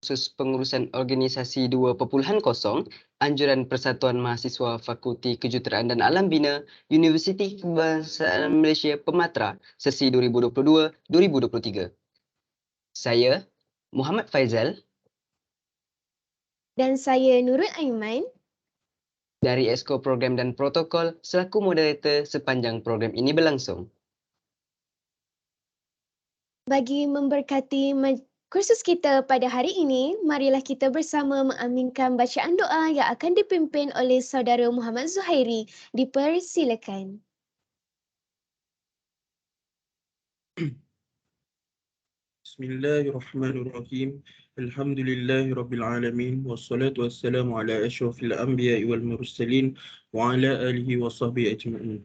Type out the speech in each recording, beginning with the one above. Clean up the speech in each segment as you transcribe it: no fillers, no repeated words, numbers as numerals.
Khusus Pengurusan Organisasi 2.0, Anjuran Persatuan Mahasiswa Fakulti Kejuruteraan dan Alam Bina, Universiti Kebangsaan Malaysia Pematra, sesi 2022-2023. Saya, Muhammad Faizal dan saya Nurul Aiman dari Esko Program dan Protokol selaku moderator sepanjang program ini berlangsung. Bagi memberkati kursus kita pada hari ini, marilah kita bersama mengaminkan bacaan doa yang akan dipimpin oleh Saudara Muhammad Zuhairi. Dipersilakan. Bismillahirrahmanirrahim. Alhamdulillahirabbil alamin wassalatu wassalamu ala asyrafil anbiya'i wal mursalin wa ala alihi wa sahbihi ajma'in.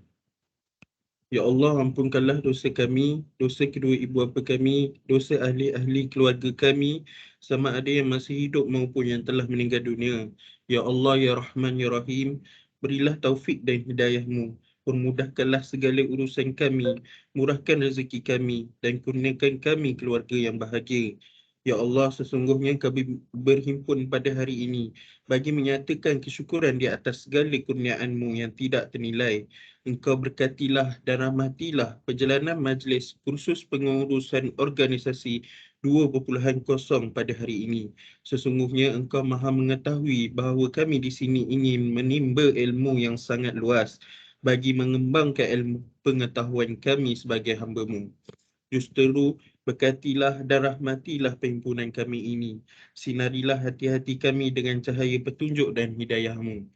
Ya Allah, ampunkanlah dosa kami, dosa kedua ibu bapa kami, dosa ahli-ahli keluarga kami, sama ada yang masih hidup maupun yang telah meninggal dunia. Ya Allah, Ya Rahman, Ya Rahim, berilah taufik dan hidayah-Mu. Permudahkanlah segala urusan kami, murahkan rezeki kami, dan kurniakan kami keluarga yang bahagia. Ya Allah, sesungguhnya kami berhimpun pada hari ini bagi menyatakan kesyukuran di atas segala kurniaan-Mu yang tidak ternilai. Engkau berkatilah dan rahmatilah perjalanan majlis kursus pengurusan organisasi 2.0 pada hari ini. Sesungguhnya Engkau Maha mengetahui bahawa kami di sini ingin menimba ilmu yang sangat luas bagi mengembangkan ilmu pengetahuan kami sebagai hamba-Mu. Justeru berkatilah dan rahmatilah perhimpunan kami ini. Sinarilah hati-hati kami dengan cahaya petunjuk dan hidayah-Mu.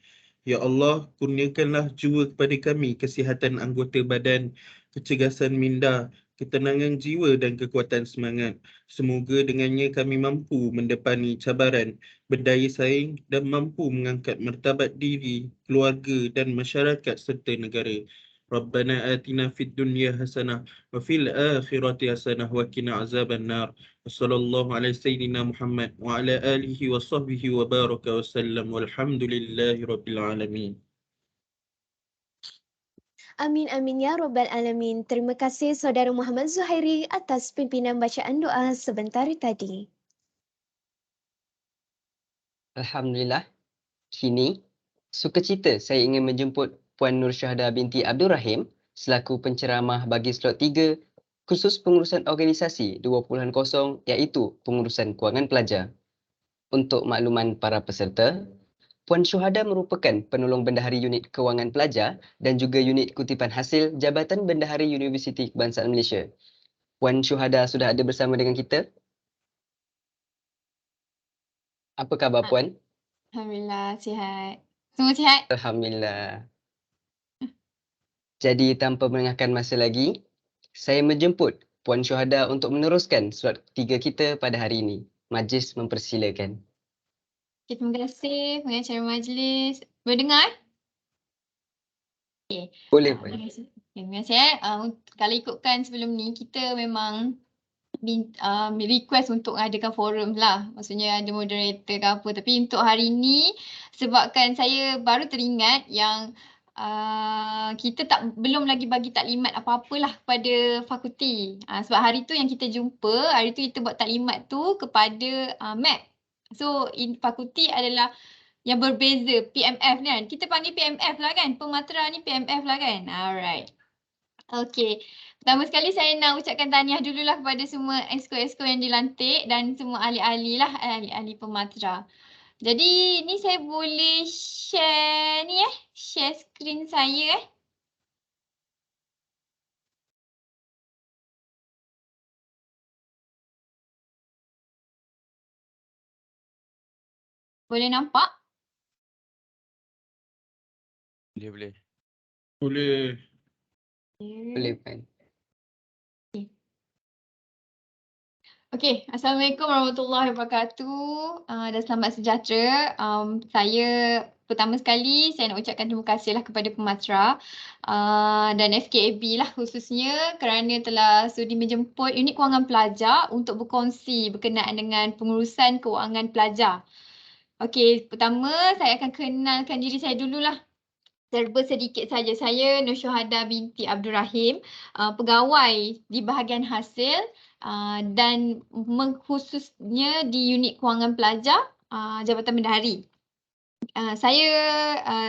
Ya Allah, kurniakanlah jua kepada kami kesihatan anggota badan, kecergasan minda, ketenangan jiwa dan kekuatan semangat. Semoga dengannya kami mampu mendepani cabaran, berdaya saing dan mampu mengangkat martabat diri, keluarga dan masyarakat serta negara. Rabbana atina fid dunya hasanah wa fil akhirati hasanah wa qina azaban nar. Wassallallahu ala sayyidina Muhammad wa ala alihi wa sahbihi wa baraka wa sallam walhamdulillahi rabbil alamin. Amin amin ya Rabbal Alamin. Terima kasih Saudara Muhammad Zuhairi atas pimpinan bacaan doa sebentar tadi. Alhamdulillah, kini sukacita saya ingin menjemput Puan Nur Syahada binti Abdul Rahim selaku penceramah bagi slot 3 khusus pengurusan organisasi 2.0 iaitu pengurusan kewangan pelajar. Untuk makluman para peserta, Puan Syuhada merupakan penolong bendahari unit kewangan pelajar dan juga unit kutipan hasil Jabatan Bendahari Universiti Kebangsaan Malaysia. Puan Syuhada sudah ada bersama dengan kita. Apa khabar Puan? Alhamdulillah, sihat. Semua sihat? Alhamdulillah. Jadi tanpa melengahkan masa lagi, saya menjemput Puan Syuhada untuk meneruskan slot 3 kita pada hari ini. Majlis mempersilakan. Okay, terima kasih pengacara majlis. Boleh dengar? Okay. Boleh Puan. Terima kasih. Kalau ikutkan sebelum ni, kita memang request untuk adakan forum lah. Maksudnya ada moderator ke apa. Tapi untuk hari ni, sebabkan saya baru teringat yang kita belum lagi bagi taklimat apa-apalah kepada fakulti. Sebab hari tu yang kita jumpa, hari tu kita buat taklimat tu kepada MAP. So, fakulti adalah yang berbeza, PMF ni kan. Kita panggil PMF lah kan. Pematra ni PMF lah kan. Alright. Okay. Pertama sekali saya nak ucapkan tahniah dululah kepada semua esko-esko yang dilantik dan semua ahli-ahli lah, ahli-ahli pematra. Jadi ni saya boleh share ni share screen saya Boleh nampak? Boleh. Boleh Puan. Okey, Assalamualaikum warahmatullahi wabarakatuh dan selamat sejahtera. Saya pertama sekali saya nak ucapkan terima kasihlah kepada Pematra dan FKAB lah khususnya kerana telah sudi menjemput unit kewangan pelajar untuk berkongsi berkenaan dengan pengurusan kewangan pelajar. Okey, pertama saya akan kenalkan diri saya dululah. Serba sedikit saja. Saya Nur Syuhada binti Abdul Rahim, pegawai di bahagian hasil dan khususnya di unit kewangan pelajar Jabatan Bendahari. Saya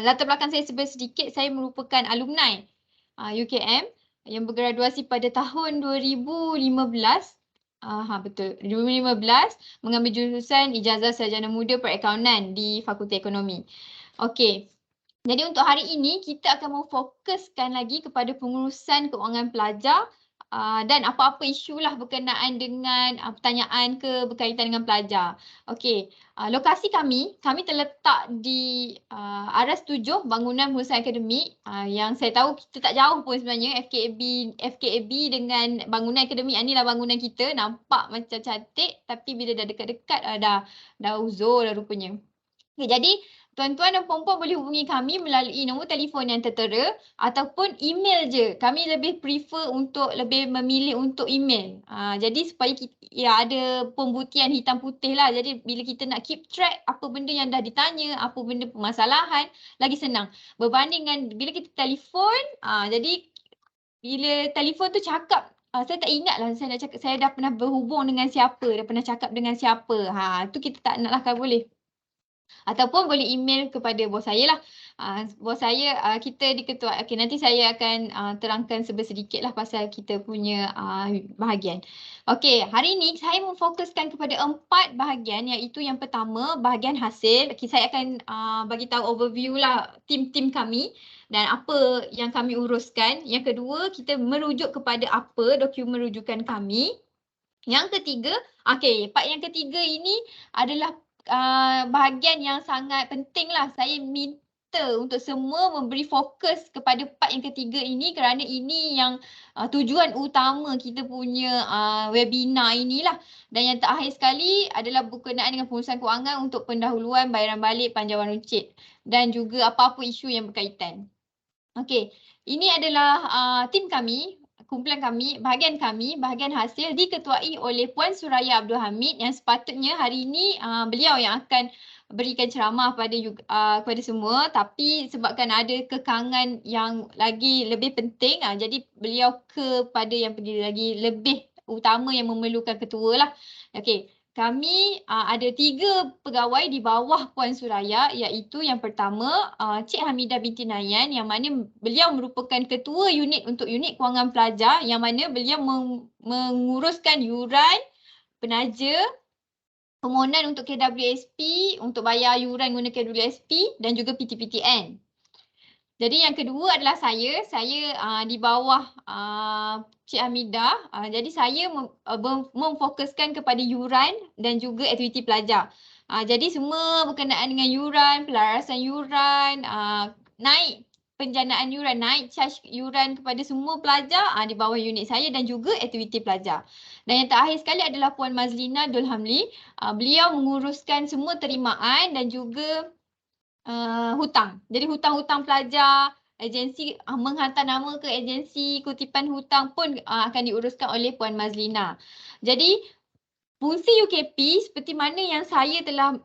latar belakang saya sedikit, saya merupakan alumni UKM yang bergraduasi pada tahun 2015. Betul, 2015 mengambil jurusan Ijazah Sarjana Muda Perakaunan di Fakulti Ekonomi. Okey. Jadi untuk hari ini kita akan memfokuskan lagi kepada pengurusan kewangan pelajar dan apa-apa isu lah berkenaan dengan pertanyaan berkaitan dengan pelajar. Okey, lokasi kami terletak di Aras 7 Bangunan Pengurusan Akademik yang saya tahu kita tak jauh pun sebenarnya FKAB dengan bangunan akademik. Inilah bangunan kita, nampak macam cantik tapi bila dah dekat-dekat dah uzur dah rupanya. Okay, jadi tuan-tuan dan puan-puan boleh hubungi kami melalui nombor telefon yang tertera ataupun email je. Kami lebih lebih memilih untuk email. Jadi supaya ada pembuktian hitam putih lah. Jadi bila kita nak keep track apa benda yang dah ditanya, apa benda permasalahan, lagi senang. Berbanding dengan bila kita telefon, jadi bila telefon tu cakap, saya tak ingat lah saya nak cakap, saya dah pernah berhubung dengan siapa, dah pernah cakap dengan siapa. Tu kita tak nak lah, kalau boleh. Ataupun boleh email kepada bos saya lah. Bos saya, kita di ketua. Okay, nanti saya akan terangkan sedikit lah pasal kita punya bahagian. Okey, hari ini saya memfokuskan kepada 4 bahagian, iaitu yang pertama, bahagian hasil. Okay, saya akan bagi tahu overview lah tim-tim kami dan apa yang kami uruskan. Yang kedua, kita merujuk kepada apa dokumen rujukan kami. Yang ketiga, part yang ketiga ini adalah bahagian yang sangat penting lah. Saya minta untuk semua memberi fokus kepada part yang ketiga ini kerana ini yang tujuan utama kita punya webinar inilah. Dan yang terakhir sekali adalah berkenaan dengan pengurusan kewangan untuk pendahuluan bayaran balik panjawan runcit dan juga apa-apa isu yang berkaitan. Okey, ini adalah tim kami. Kumpulan kami, bahagian hasil diketuai oleh Puan Suraya Abdul Hamid yang sepatutnya hari ini beliau yang akan berikan ceramah kepada semua, tapi sebabkan ada kekangan yang lagi lebih penting, jadi beliau kepada yang lagi lebih utama yang memerlukan ketua lah. Okey. Kami ada 3 pegawai di bawah Puan Suraya, iaitu yang pertama Cik Hamidah binti Nayan, yang mana beliau merupakan ketua unit untuk unit kewangan pelajar, yang mana beliau menguruskan yuran penaja, permohonan untuk KWSP, untuk bayar yuran guna KWSP dan juga PTPTN. Jadi yang kedua adalah saya di bawah Cik Hamidah. Jadi saya memfokuskan kepada yuran dan juga aktiviti pelajar. Jadi semua berkenaan dengan yuran, pelarasan yuran, naik penjanaan yuran, naik charge yuran kepada semua pelajar di bawah unit saya dan juga aktiviti pelajar. Dan yang terakhir sekali adalah Puan Mazlina Dulhamli. Beliau menguruskan semua terimaan dan juga hutang. Jadi hutang-hutang pelajar, agensi menghantar nama ke agensi kutipan hutang pun akan diuruskan oleh Puan Mazlina. Jadi fungsi UKP seperti mana yang saya telah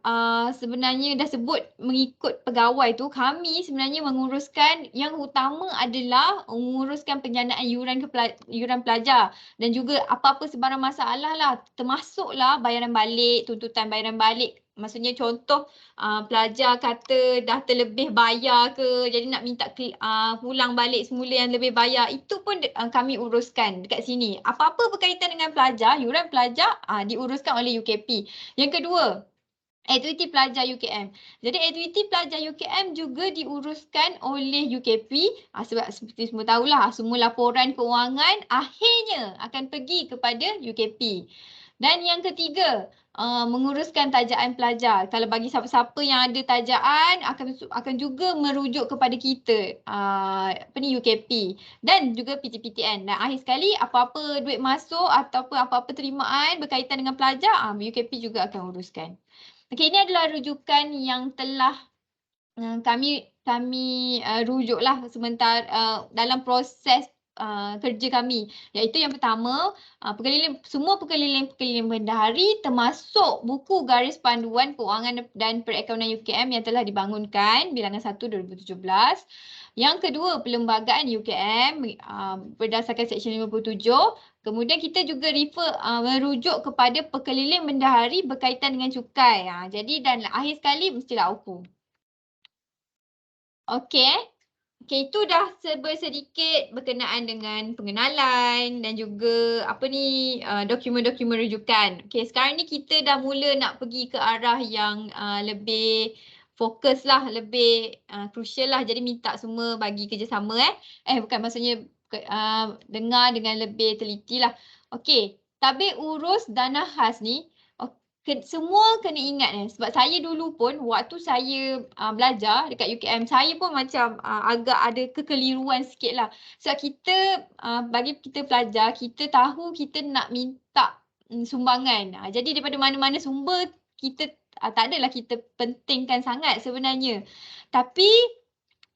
sebenarnya dah sebut mengikut pegawai tu, kami sebenarnya menguruskan yang utama adalah menguruskan penjanaan yuran pelajar dan juga apa-apa sebarang masalah lah, termasuklah bayaran balik, tuntutan bayaran balik. Maksudnya contoh pelajar kata dah terlebih bayar ke, jadi nak minta pulang balik semula yang lebih bayar, itu pun kami uruskan dekat sini. Apa-apa berkaitan dengan pelajar, yuran pelajar diuruskan oleh UKP. Yang kedua, aktiviti pelajar UKM. Jadi aktiviti pelajar UKM juga diuruskan oleh UKP sebab seperti semua tahulah, semua laporan kewangan akhirnya akan pergi kepada UKP. Dan yang ketiga, menguruskan tajaan pelajar. Kalau bagi siapa-siapa yang ada tajaan akan juga merujuk kepada kita, UKP dan juga PTPTN. Dan akhir sekali, apa-apa duit masuk ataupun apa-apa terimaan berkaitan dengan pelajar, UKP juga akan uruskan. Okey, ini adalah rujukan yang telah kami rujuklah sementara dalam proses kerja kami. Iaitu yang pertama, semua pekeliling-pekeliling bendahari termasuk buku garis panduan keuangan dan perekonomian UKM yang telah dibangunkan bilangan 1 2017. Yang kedua, perlembagaan UKM berdasarkan Seksyen 57. Kemudian kita juga merujuk kepada pekeliling bendahari berkaitan dengan cukai. Jadi dan akhir sekali mestilah UKU. Okey. Okey, itu dah sedikit berkenaan dengan pengenalan dan juga dokumen-dokumen rujukan. Okey, sekarang ni kita dah mula nak pergi ke arah yang lebih fokus lah, lebih crucial lah. Jadi minta semua bagi kerjasama bukan maksudnya dengar dengan lebih teliti lah. Okey, tabir urus dana khas ni semua kena ingat sebab saya dulu pun waktu saya belajar dekat UKM, saya pun macam agak ada kekeliruan sikit lah. Sebab kita, bagi kita pelajar, kita tahu kita nak minta sumbangan. Jadi daripada mana-mana sumber, kita tak adalah kita pentingkan sangat sebenarnya. Tapi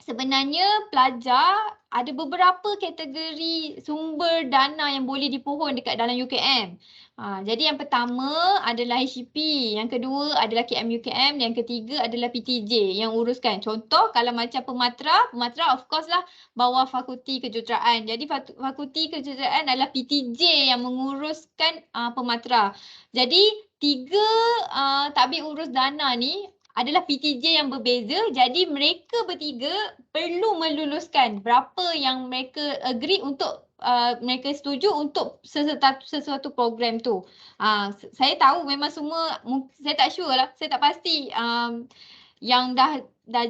sebenarnya pelajar ada beberapa kategori sumber dana yang boleh dipohon dekat dalam UKM. Jadi yang pertama adalah HCP, yang kedua adalah KMUKM, yang ketiga adalah PTJ yang uruskan. Contoh kalau macam Pematra of course lah bawah Fakulti Kejuruteraan. Jadi Fakulti Kejuruteraan adalah PTJ yang menguruskan Pematra. Jadi tiga tabir urus dana ni adalah PTJ yang berbeza. Jadi mereka bertiga perlu meluluskan berapa yang mereka agree untuk mereka setuju untuk sesuatu program tu. Saya tahu memang semua, saya tak sure lah, saya tak pasti yang dah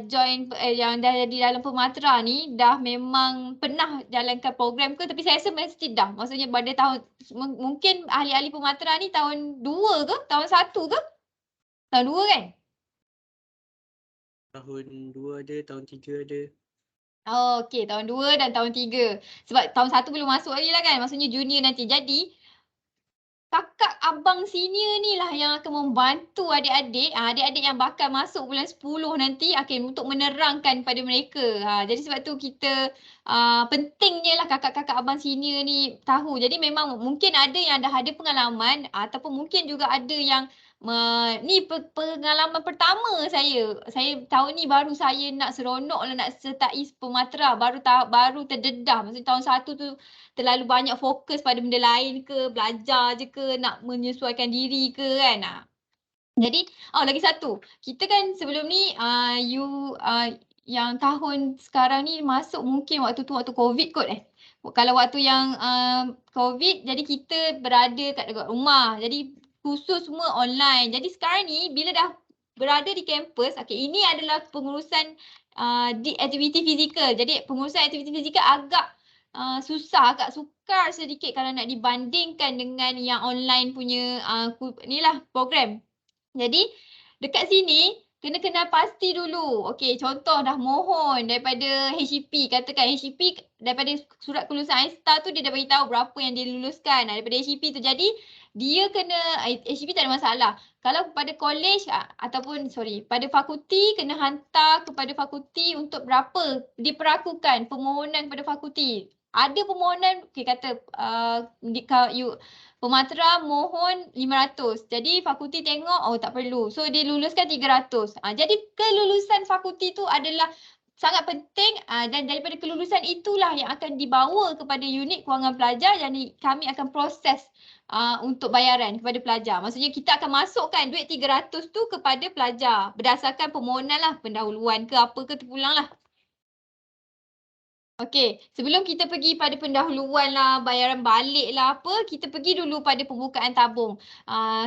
join, yang dah di dalam Pematra ni dah memang pernah jalankan program ke, tapi saya rasa mesti dah. Maksudnya pada tahun, mungkin ahli-ahli Pematra ni tahun 2 ke, tahun 1 ke? Tahun 2 kan? Tahun 2 ada, tahun 3 ada. Oh, okey, tahun 2 dan tahun 3. Sebab tahun 1 belum masuk lagi lah kan, maksudnya junior nanti. Jadi, kakak abang senior ni lah yang akan membantu adik-adik. Adik-adik yang bakal masuk bulan 10 nanti untuk menerangkan pada mereka. Jadi sebab tu kita pentingnya lah kakak-kakak abang senior ni tahu. Jadi memang mungkin ada yang dah ada pengalaman ataupun mungkin juga ada yang ni pengalaman pertama saya. Saya tahun ni baru saya nak seronok lah nak sertai Pematra. Baru terdedah. Maksudnya tahun 1 tu terlalu banyak fokus pada benda lain ke, belajar je ke, nak menyesuaikan diri ke kan. Jadi, lagi satu. Kita kan sebelum ni yang tahun sekarang ni masuk mungkin waktu COVID kot Kalau waktu yang COVID, jadi kita berada kat dekat rumah. Jadi khusus semua online. Jadi sekarang ni bila dah berada di kampus, ini adalah pengurusan di aktiviti fizikal. Jadi pengurusan aktiviti fizikal agak susah, agak sukar sedikit kalau nak dibandingkan dengan yang online punya program. Jadi dekat sini kena kenal pasti dulu. Okey, contoh dah mohon daripada HCP, katakan HCP daripada surat kelulusan iStar tu dia dah bagi tahu berapa yang dia luluskan daripada HCP tu. Jadi dia kena, HCP tak ada masalah. Kalau pada college pada fakulti kena hantar kepada fakulti untuk berapa diperakukan permohonan kepada fakulti. Ada permohonan, kata Pematra mohon 500. Jadi fakulti tengok, tak perlu. So dia luluskan 300. Jadi kelulusan fakulti tu adalah sangat penting dan daripada kelulusan itulah yang akan dibawa kepada unit kewangan pelajar yang kami akan proses untuk bayaran kepada pelajar. Maksudnya kita akan masukkan duit 300 tu kepada pelajar berdasarkan permohonan lah, pendahuluan ke apa ke terpulang lah. Okey, sebelum kita pergi pada pendahuluan lah, bayaran balik lah apa, kita pergi dulu pada pembukaan tabung.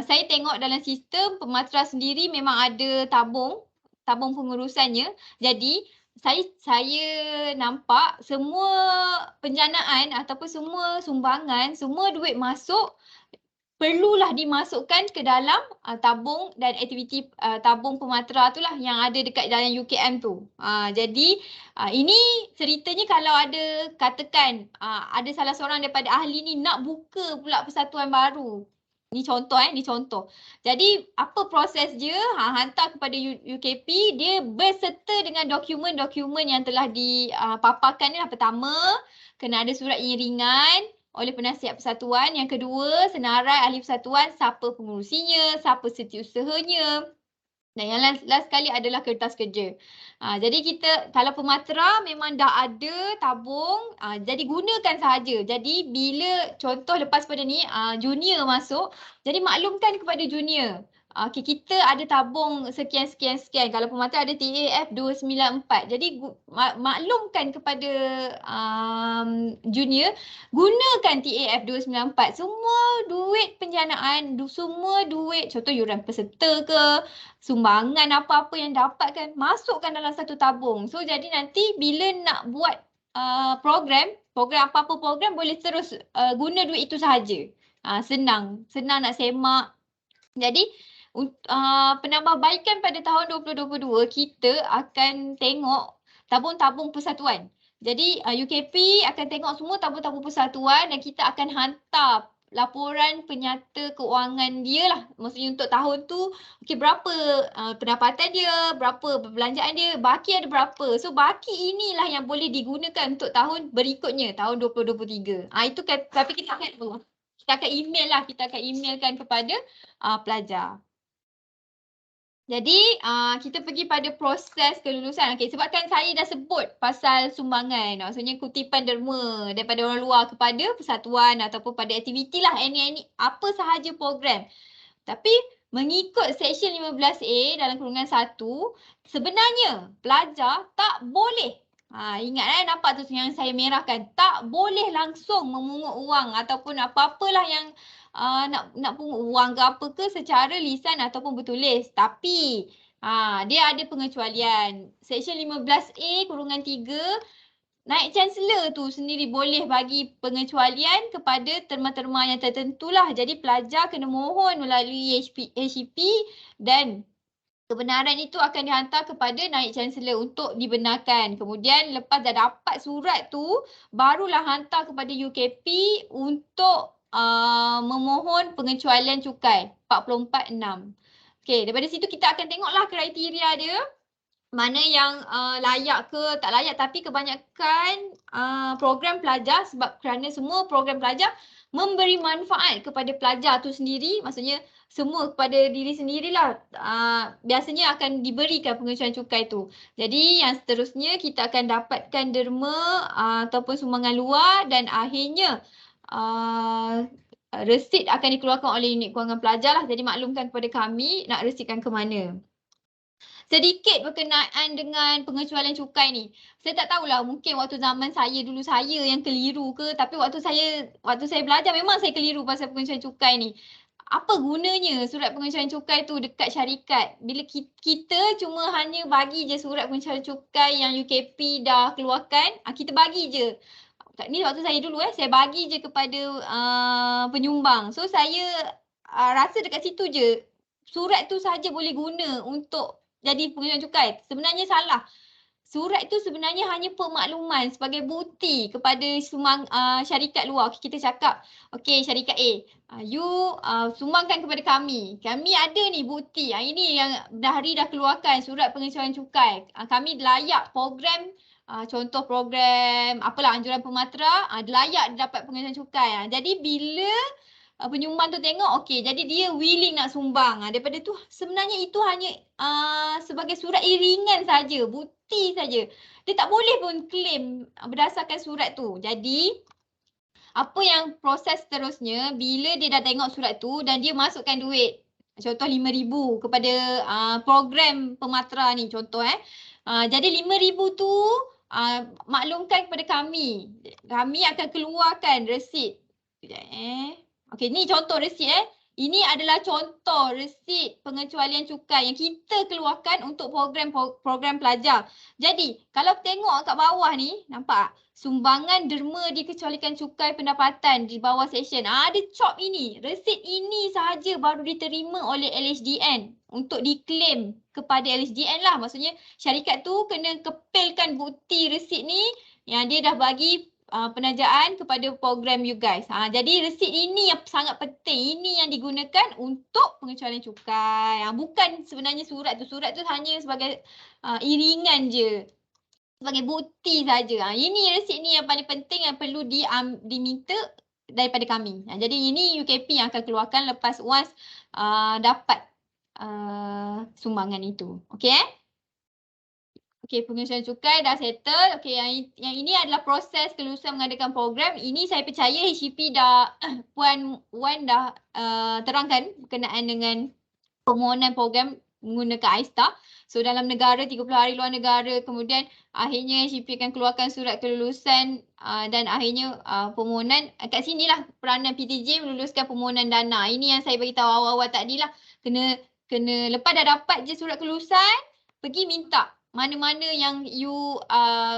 Saya tengok dalam sistem Pematra sendiri memang ada tabung pengurusannya. Jadi saya nampak semua penjanaan ataupun semua sumbangan, semua duit masuk perlulah dimasukkan ke dalam tabung dan aktiviti tabung Pematra tu lah yang ada dekat dalam UKM tu. Jadi ini ceritanya kalau ada katakan ada salah seorang daripada ahli ni nak buka pula persatuan baru. Ni contoh. Jadi apa proses dia? Hantar kepada UKP, dia berserta dengan dokumen-dokumen yang telah dipaparkan ni lah. Pertama, kena ada surat iringan oleh penasihat persatuan. Yang kedua, senarai ahli persatuan, siapa pengurusinya, siapa setiausahanya. Dan yang last sekali adalah kertas kerja. Jadi kita kalau pematera memang dah ada tabung, jadi gunakan sahaja. Jadi bila contoh lepas pada ni junior masuk, jadi maklumkan kepada junior. Okay, kita ada tabung sekian. Kalau pematera ada TAF 294. Jadi maklumkan kepada junior, gunakan TAF 294. Semua duit penjanaan, semua duit, contoh yuran peserta ke, sumbangan apa-apa yang dapatkan, masukkan dalam satu tabung. So jadi nanti bila nak buat program apa-apa program, boleh terus guna duit itu sahaja. Senang nak semak. Jadi penambahbaikan pada tahun 2022, kita akan tengok tabung-tabung persatuan. Jadi UKP akan tengok semua tabung-tabung persatuan dan kita akan hantar laporan penyata keuangan dia lah. Maksudnya untuk tahun tu, okay, berapa pendapatan dia, berapa perbelanjaan dia, baki ada berapa. So baki inilah yang boleh digunakan untuk tahun berikutnya, tahun 2023. Itu kan, tapi kita akan email lah, kita akan emailkan kepada pelajar. Jadi kita pergi pada proses kelulusan. Okay, sebabkan saya dah sebut pasal sumbangan, maksudnya kutipan derma daripada orang luar kepada persatuan ataupun pada aktiviti lah, any apa sahaja program. Tapi mengikut Seksyen 15A dalam kurungan 1, sebenarnya pelajar tak boleh, ingat nampak tu yang saya merahkan, tak boleh langsung memungut wang ataupun apa-apalah yang nak pungut wang ke apa ke secara lisan ataupun bertulis. Tapi dia ada pengecualian. Seksyen 15A kurungan 3, naik chancellor tu sendiri boleh bagi pengecualian kepada terma-terma yang tertentulah. Jadi pelajar kena mohon melalui HEP dan kebenaran itu akan dihantar kepada naik chancellor untuk dibenarkan. Kemudian lepas dah dapat surat tu, barulah hantar kepada UKP untuk memohon pengecualian cukai 44.6. Okey, daripada situ kita akan tengoklah kriteria dia, mana yang layak ke tak layak. Tapi kebanyakan program pelajar, sebab kerana semua program pelajar memberi manfaat kepada pelajar tu sendiri, maksudnya semua kepada diri sendirilah, biasanya akan diberikan pengecualian cukai tu. Jadi yang seterusnya kita akan dapatkan derma ataupun sumbangan luar dan akhirnya resit akan dikeluarkan oleh unit kewangan pelajar lah. Jadi maklumkan kepada kami nak resitkan ke mana. Sedikit berkenaan dengan pengecualian cukai ni. Saya tak tahulah, mungkin waktu zaman saya dulu saya yang keliru ke, tapi waktu saya belajar memang saya keliru pasal pengecualian cukai ni. Apa gunanya surat pengecualian cukai tu dekat syarikat bila kita cuma hanya bagi je surat pengecualian cukai yang UKP dah keluarkan, kita bagi je. Ni waktu saya dulu saya bagi je kepada penyumbang. So saya rasa dekat situ je surat tu saja boleh guna untuk jadi pengecualian cukai. Sebenarnya salah. Surat itu sebenarnya hanya pemakluman sebagai bukti kepada syarikat luar. Kita cakap, okey syarikat A, you sumbangkan kepada kami. Kami ada ni bukti. Ini yang dah keluarkan surat pengecualian cukai. Kami layak program, contoh program apalah anjuran pematera, layak dapat pengecualian cukai. Jadi bila penyumbang tu tengok, okey, jadi dia willing nak sumbang. Daripada tu sebenarnya itu hanya sebagai surat iringan saja, bukti saja. Dia tak boleh pun claim berdasarkan surat tu. Jadi apa yang proses seterusnya, bila dia dah tengok surat tu dan dia masukkan duit, contoh 5,000 kepada program pematera ni contoh jadi 5,000 tu maklumkan kepada kami. Kami akan keluarkan resit. Okey, ni contoh resit Ini adalah contoh resit pengecualian cukai yang kita keluarkan untuk program pelajar. Jadi, kalau tengok kat bawah ni, nampak sumbangan derma dikecualikan cukai pendapatan di bawah seksyen. Ada chop ini. Resit ini sahaja baru diterima oleh LHDN untuk diklaim kepada LHDN lah. Maksudnya syarikat tu kena kepilkan bukti resit ni yang dia dah bagi penajaan kepada program you guys. Jadi resit ini yang sangat penting. Ini yang digunakan untuk pengecualian cukai. Bukan sebenarnya surat tu. Surat tu hanya sebagai iringan je. sebagai bukti saja. Ini resit ni yang paling penting yang perlu diminta daripada kami. Jadi ini UKP yang akan keluarkan lepas once dapat sumbangan itu. Okey? Okey, pengesahan cukai dah settle. Okey, yang ini adalah proses kelulusan mengadakan program. Ini saya percaya HCP dah Puan Wan dah terangkan berkenaan dengan permohonan program menggunakan Aista. So dalam negara 30 hari luar negara, kemudian akhirnya HCP akan keluarkan surat kelulusan dan akhirnya permohonan kat sinilah peranan PTJ meluluskan permohonan dana. Ini yang saya beritahu awal-awal tadilah. Kena lepas dah dapat je surat kelulusan, pergi minta mana-mana yang you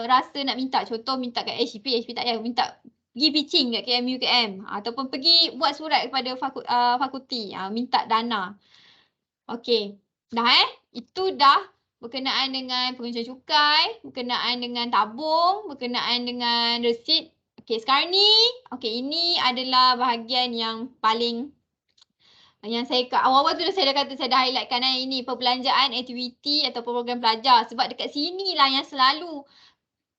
rasa nak minta. Contoh minta kat HCP tak payah minta, pergi pitching kat KM ataupun pergi buat surat kepada fakulti minta dana. Okey, dah itu dah berkenaan dengan pengesahan cukai, berkenaan dengan tabung, berkenaan dengan resit. Okey, sekarang ni ini adalah bahagian yang paling yang saya kat awal-awal tu saya dah kata, saya dah highlightkan ini perbelanjaan aktiviti atau program pelajar, sebab dekat sinilah yang selalu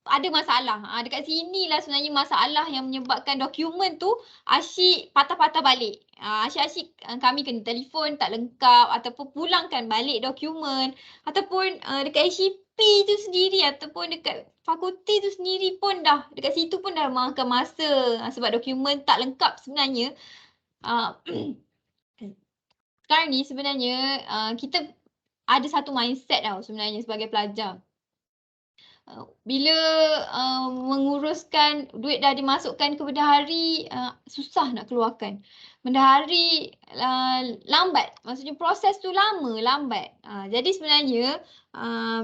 ada masalah. Dekat sinilah sebenarnya masalah yang menyebabkan dokumen tu asyik patah-patah balik. Asyik-asyik kami kena telefon tak lengkap ataupun pulangkan balik dokumen, ataupun dekat HCP tu sendiri ataupun dekat fakulti tu sendiri pun dah, dekat situ pun dah makan masa sebab dokumen tak lengkap sebenarnya. Sekarang ni sebenarnya kita ada satu mindset tau sebenarnya sebagai pelajar. Bila menguruskan duit dah dimasukkan ke bendahari, susah nak keluarkan. Bendahari lambat, maksudnya proses tu lambat. Jadi sebenarnya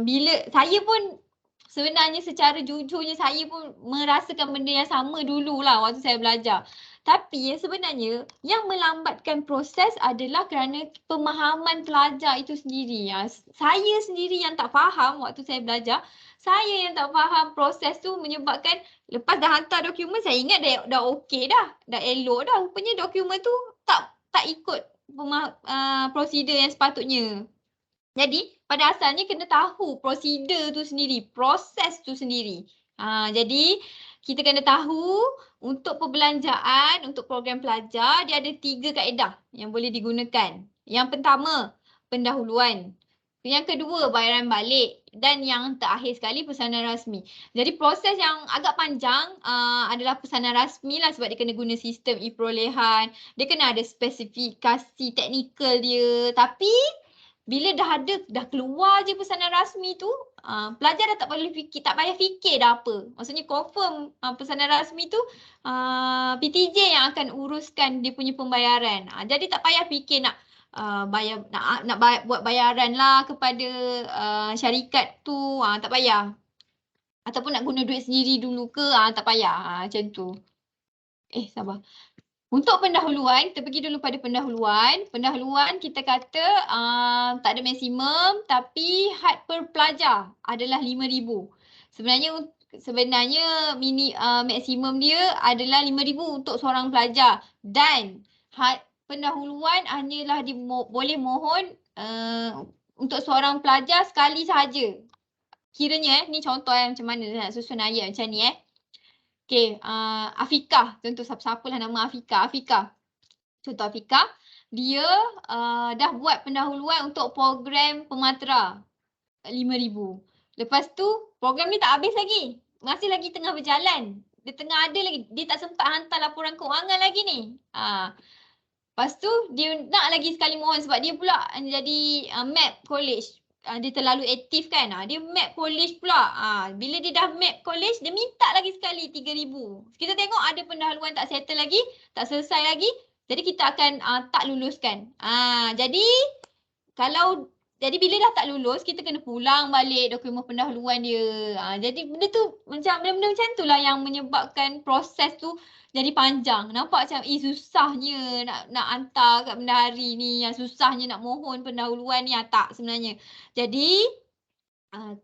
bila saya pun sebenarnya secara jujurnya saya pun merasakan benda yang sama dululah waktu saya belajar. Tapi sebenarnya yang melambatkan proses adalah kerana pemahaman pelajar itu sendiri. Saya sendiri yang tak faham waktu saya belajar. Saya yang tak faham proses tu menyebabkan lepas dah hantar dokumen, saya ingat dah okey dah. Dah elok dah. Rupanya dokumen tu tak ikut prosedur yang sepatutnya. Jadi pada asalnya kena tahu prosedur tu sendiri, proses tu sendiri. Jadi kita kena tahu untuk perbelanjaan, untuk program pelajar, dia ada 3 kaedah yang boleh digunakan. Yang pertama, pendahuluan. Yang kedua, bayaran balik. Dan yang terakhir sekali, pesanan rasmi. Jadi proses yang agak panjang adalah pesanan rasmi lah, sebab dia kena guna sistem e-perolehan. Dia kena ada spesifikasi teknikal dia. Tapi bila dah keluar je pesanan rasmi tu, pelajar dah tak payah fikir dah apa. Maksudnya confirm pesanan rasmi tu PTJ yang akan uruskan dia punya pembayaran. Jadi tak payah fikir nak buat bayaran lah kepada syarikat tu, tak payah. Ataupun nak guna duit sendiri dulu ke, tak payah. Macam tu. Sabar. Untuk pendahuluan, kita pergi dulu pada pendahuluan. Pendahuluan kita kata tak ada maksimum, tapi had per pelajar adalah 5,000. Sebenarnya maksimum dia adalah 5,000 untuk seorang pelajar. Dan had pendahuluan hanyalah boleh mohon untuk seorang pelajar sekali sahaja. Kiranya ni contoh macam mana nak susun ayat macam ni Okey, Afikah, contoh siapalah nama Afikah. Contoh Afikah, dia dah buat pendahuluan untuk program Pematera 5,000. Lepas tu program ni tak habis lagi. Masih lagi tengah berjalan. Dia tengah ada lagi, dia tak sempat hantar laporan keuangan lagi ni. Lepas tu dia nak lagi sekali mohon sebab dia pula jadi MAP college. Dia terlalu aktif kan. Dia map college pula. Bila dia dah map college, dia minta lagi sekali 3,000. Kita tengok ada pendahuluan tak settle lagi, tak selesai lagi. Jadi kita akan tak luluskan. Jadi bila dah tak lulus, kita kena pulang balik dokumen pendahuluan dia. Jadi benda macam tu lah yang menyebabkan proses tu jadi panjang. Nampak macam susahnya nak hantar kat bendahari ni, yang susahnya nak mohon pendahuluan ni. Tak sebenarnya. Jadi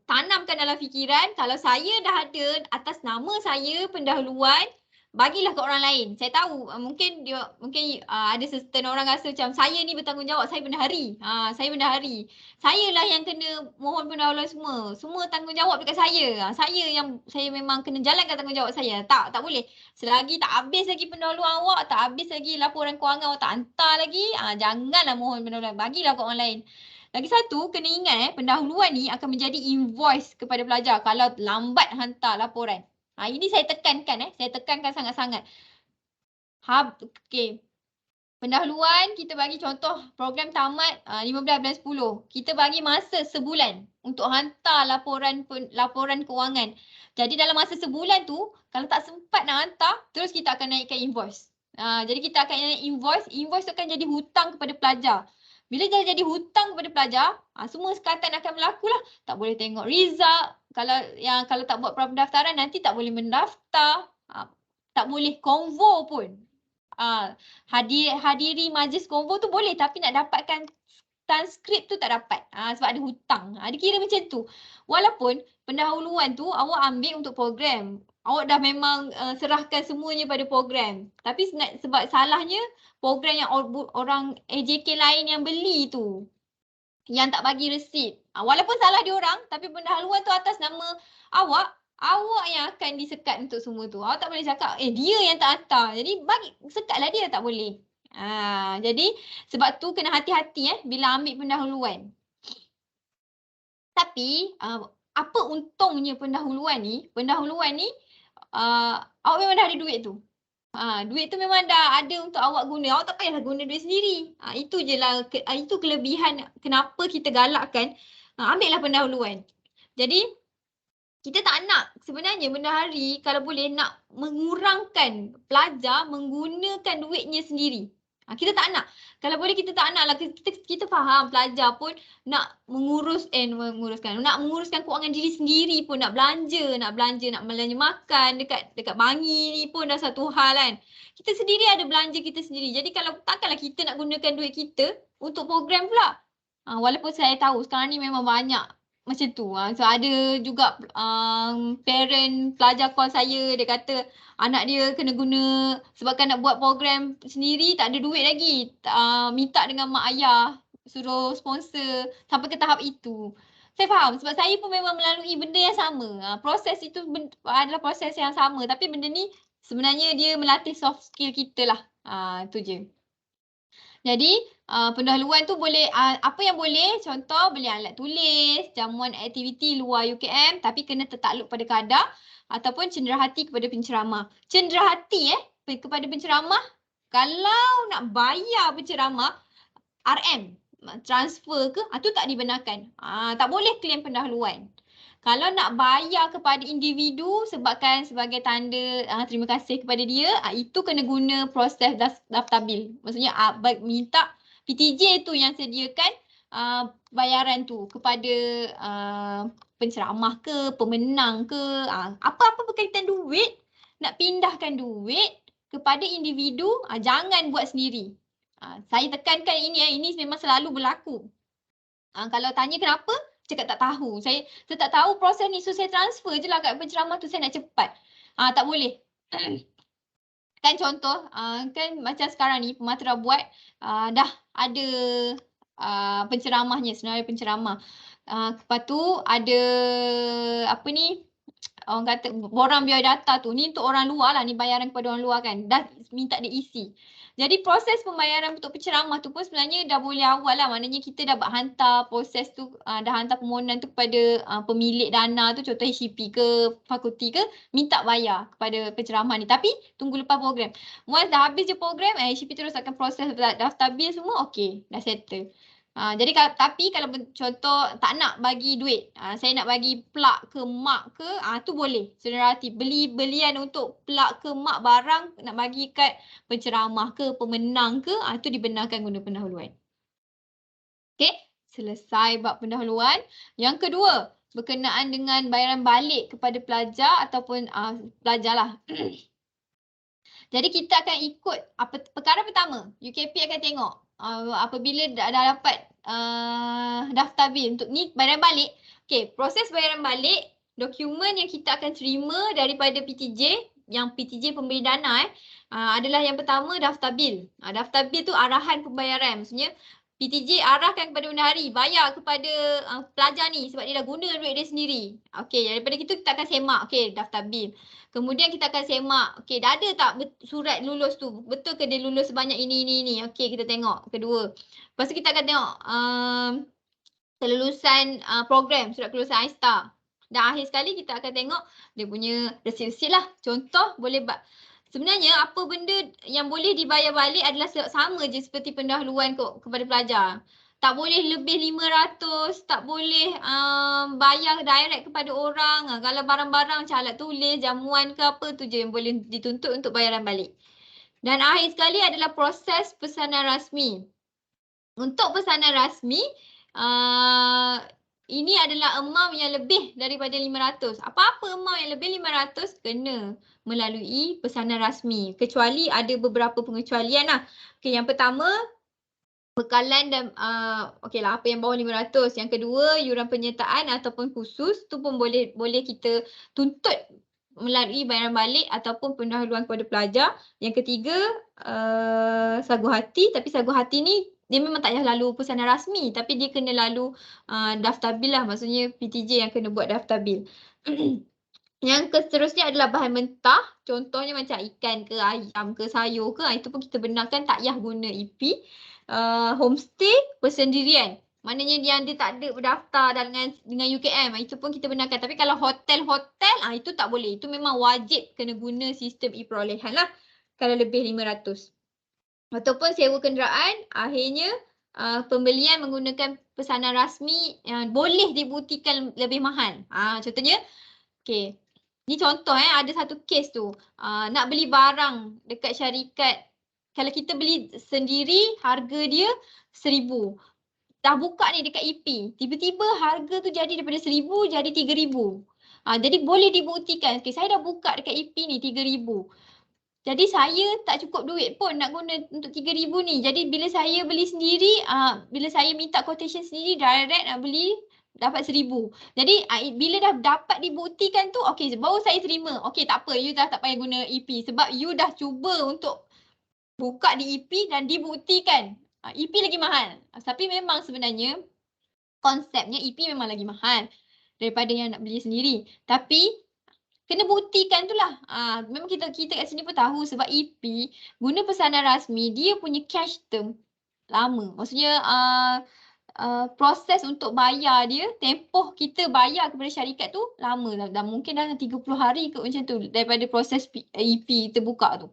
tanamkan dalam fikiran, kalau saya dah ada atas nama saya pendahuluan, bagilah ke orang lain. Saya tahu mungkin ada certain orang rasa macam saya ni bertanggungjawab, saya bendahari. Saya bendahari. Sayalah yang kena mohon pendahuluan semua. Semua tanggungjawab dekat saya. Saya memang kena jalankan tanggungjawab saya. Tak boleh. Selagi tak habis lagi pendahuluan awak, tak habis lagi laporan kewangan awak tak hantar lagi, janganlah mohon pendahuluan. Bagilah ke orang lain. Lagi satu, kena ingat pendahuluan ni akan menjadi invoice kepada pelajar kalau lambat hantar laporan. Ini saya tekankan saya tekankan sangat-sangat. Okey. Pendahuluan kita bagi contoh program tamat 15 bulan 10. Kita bagi masa sebulan untuk hantar laporan kewangan. Jadi dalam masa sebulan tu kalau tak sempat nak hantar, terus kita akan naikkan invoice. Jadi kita akan naik invoice tu akan jadi hutang kepada pelajar. Bila dah jadi hutang kepada pelajar, semua sekatan akan berlaku lah. Tak boleh tengok result. Kalau tak buat pendaftaran nanti tak boleh mendaftar. Tak boleh konvo pun. Hadiri majlis konvo tu boleh tapi nak dapatkan transkrip tu tak dapat. Sebab ada hutang. Dia kira macam tu. Walaupun pendahuluan tu awak ambil untuk program. Awak dah memang serahkan semuanya pada program. Tapi sebab salahnya program yang orang AJK lain yang beli tu yang tak bagi resit. Walaupun salah diorang tapi pendahuluan tu atas nama awak yang akan disekat untuk semua tu. Awak tak boleh cakap dia yang tak hantar. Jadi sekatlah dia, tak boleh. Jadi sebab tu kena hati-hati bila ambil pendahuluan. Tapi apa untungnya pendahuluan ni? Pendahuluan ni awak memang dah ada duit tu. Duit tu memang dah ada untuk awak guna. Awak tak payahlah guna duit sendiri. Itu je lah, itu kelebihan kenapa kita galakkan ambillah pendahuluan. Jadi kita tak nak sebenarnya bendahari kalau boleh nak mengurangkan pelajar menggunakan duitnya sendiri. Kita tak nak. Kalau boleh kita tak nak lah. Kita faham pelajar pun nak menguruskan kewangan diri sendiri pun, nak belanja makan dekat bangi ni pun dah satu hal kan. Kita sendiri ada belanja kita sendiri. Jadi kalau takkanlah kita nak gunakan duit kita untuk program pula. Walaupun saya tahu sekarang ni memang banyak macam tu. So ada juga parent pelajar call saya, dia kata anak dia kena guna sebabkan nak buat program sendiri tak ada duit lagi. Minta dengan mak ayah suruh sponsor sampai ke tahap itu. Saya faham sebab saya pun memang melalui benda yang sama. Proses itu adalah proses yang sama tapi benda ni sebenarnya dia melatih soft skill kita lah. Itu je. Jadi pendahuluan tu boleh apa yang boleh, contoh beli alat tulis, jamuan aktiviti luar UKM tapi kena tertakluk pada kadar ataupun cenderahati kepada penceramah. Cenderahati kepada penceramah, kalau nak bayar penceramah RM transfer ke, tu tak dibenarkan. Tak boleh claim pendahuluan. Kalau nak bayar kepada individu sebabkan sebagai tanda terima kasih kepada dia, itu kena guna proses daftar bil. Maksudnya minta PTJ tu yang sediakan bayaran tu kepada penceramah ke, pemenang ke, apa-apa berkaitan duit, nak pindahkan duit kepada individu, jangan buat sendiri. Saya tekankan ini memang selalu berlaku. Kalau tanya kenapa, cakap tak tahu. Saya tak tahu proses ni, so saya transfer je lah kat penceramah tu, saya nak cepat. Tak boleh. Kan contoh, kan macam sekarang ni Pematera buat, dah ada penceramahnya, senarai penceramah. Lepas tu ada apa ni, orang kata borang biaya data tu, ni untuk orang luar lah, ni bayaran kepada orang luar kan, dah minta dia isi. Jadi proses pembayaran untuk penceramah tu pun sebenarnya dah boleh awal lah. Maknanya kita dah hantar proses tu, dah hantar permohonan tu kepada pemilik dana tu, contoh HCP ke, fakulti ke, minta bayar kepada penceramah ni. Tapi tunggu lepas program. Once dah habis je program, HCP terus akan proses daftar bil semua, okey, dah settle. Jadi tapi kalau contoh tak nak bagi duit, saya nak bagi plug ke mak ke, tu boleh. Saudara hati belian untuk plug ke mak barang nak bagi kat penceramah ke, pemenang ke, tu dibenarkan guna pendahuluan. Okey, selesai bab pendahuluan. Yang kedua, berkenaan dengan bayaran balik kepada pelajar ataupun pelajar lah. Jadi kita akan ikut perkara pertama, UKP akan tengok apabila dah dapat daftar bil untuk ni bayaran balik. Okey, proses bayaran balik, dokumen yang kita akan terima daripada PTJ yang PTJ pemberi dana adalah yang pertama daftar bil. Daftar bil tu arahan pembayaran. Maksudnya PTJ arahkan kepada bendahari bayar kepada pelajar ni sebab dia dah guna duit dia sendiri. Okey, daripada itu kita akan semak okey daftar bil. Kemudian kita akan semak okey dah ada tak surat lulus tu? Betul ke dia lulus sebanyak ini. Okey, kita tengok kedua. Lepas tu kita akan tengok kelulusan program, surat kelulusan iStar. Dan akhir sekali kita akan tengok dia punya resit-resit lah. Contoh boleh sebenarnya apa benda yang boleh dibayar balik adalah sama je seperti pendahuluan kepada pelajar. Tak boleh lebih 500, tak boleh bayar direct kepada orang. Kalau barang-barang macam alat tulis, jamuan ke apa tu je yang boleh dituntut untuk bayaran balik. Dan akhir sekali adalah proses pesanan rasmi. Untuk pesanan rasmi, ini adalah amount yang lebih daripada 500. Apa-apa amount yang lebih 500 kena melalui pesanan rasmi. Kecuali ada beberapa pengecualian lah. Okay, yang pertama, bekalan dan apa yang bawah 500. Yang kedua, yuran penyertaan ataupun khusus tu pun boleh kita tuntut melalui bayaran balik ataupun pendahuluan kepada pelajar. Yang ketiga, sagu hati. Tapi sagu hati ni dia memang tak payah lalu pesanan rasmi tapi dia kena lalu daftar bil lah. Maksudnya PTJ yang kena buat daftar bil. Yang seterusnya adalah bahan mentah. Contohnya macam ikan ke, ayam ke, sayur ke. Itu pun kita benarkan tak payah guna EP. Homestay persendirian. Maknanya dia tak ada berdaftar dengan UKM. Itu pun kita benarkan. Tapi kalau hotel-hotel, itu tak boleh. Itu memang wajib kena guna sistem e-perolehan lah. Kalau lebih 500. Ataupun sewa kenderaan, akhirnya pembelian menggunakan pesanan rasmi yang boleh dibuktikan lebih mahal. Contohnya, okay. Ni contoh ada satu kes tu. Nak beli barang dekat syarikat. Kalau kita beli sendiri, harga dia 1,000. Dah buka ni dekat EP. Tiba-tiba harga tu jadi daripada 1,000 jadi 3,000. Jadi boleh dibuktikan. Okay, saya dah buka dekat EP ni 3,000. Jadi saya tak cukup duit pun nak guna untuk 3,000 ni. Jadi bila saya beli sendiri, bila saya minta quotation sendiri, direct nak beli, dapat 1,000. Jadi bila dah dapat dibuktikan tu, okey, baru saya terima. Okey, tak apa, you dah tak payah guna EP. Sebab you dah cuba untuk buka di EP dan dibuktikan. EP lagi mahal. Tapi memang sebenarnya konsepnya EP memang lagi mahal daripada yang nak beli sendiri. Tapi kena buktikan tu lah. Memang kita kat sini pun tahu sebab EP guna pesanan rasmi, dia punya cash term lama. Maksudnya proses untuk bayar dia, tempoh kita bayar kepada syarikat tu lama lah. Dan mungkin dalam 30 hari ke macam tu daripada proses EP kita buka tu.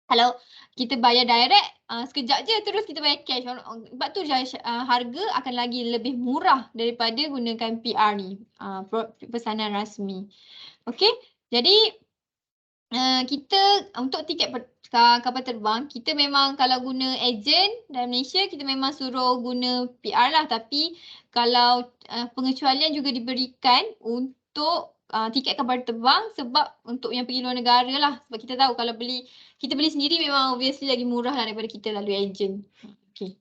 Kalau kita bayar direct, sekejap je terus kita bayar cash. Sebab tu harga akan lagi lebih murah daripada gunakan PR ni, pesanan rasmi. Okey, jadi kita untuk tiket kapal terbang, kita memang kalau guna ejen dalam Malaysia, kita memang suruh guna PR lah. Tapi kalau pengecualian juga diberikan untuk tiket kapal terbang sebab untuk yang pergi luar negara lah. Sebab kita tahu kalau kita beli sendiri memang obviously lagi murah lah daripada kita lalui ejen. Okey.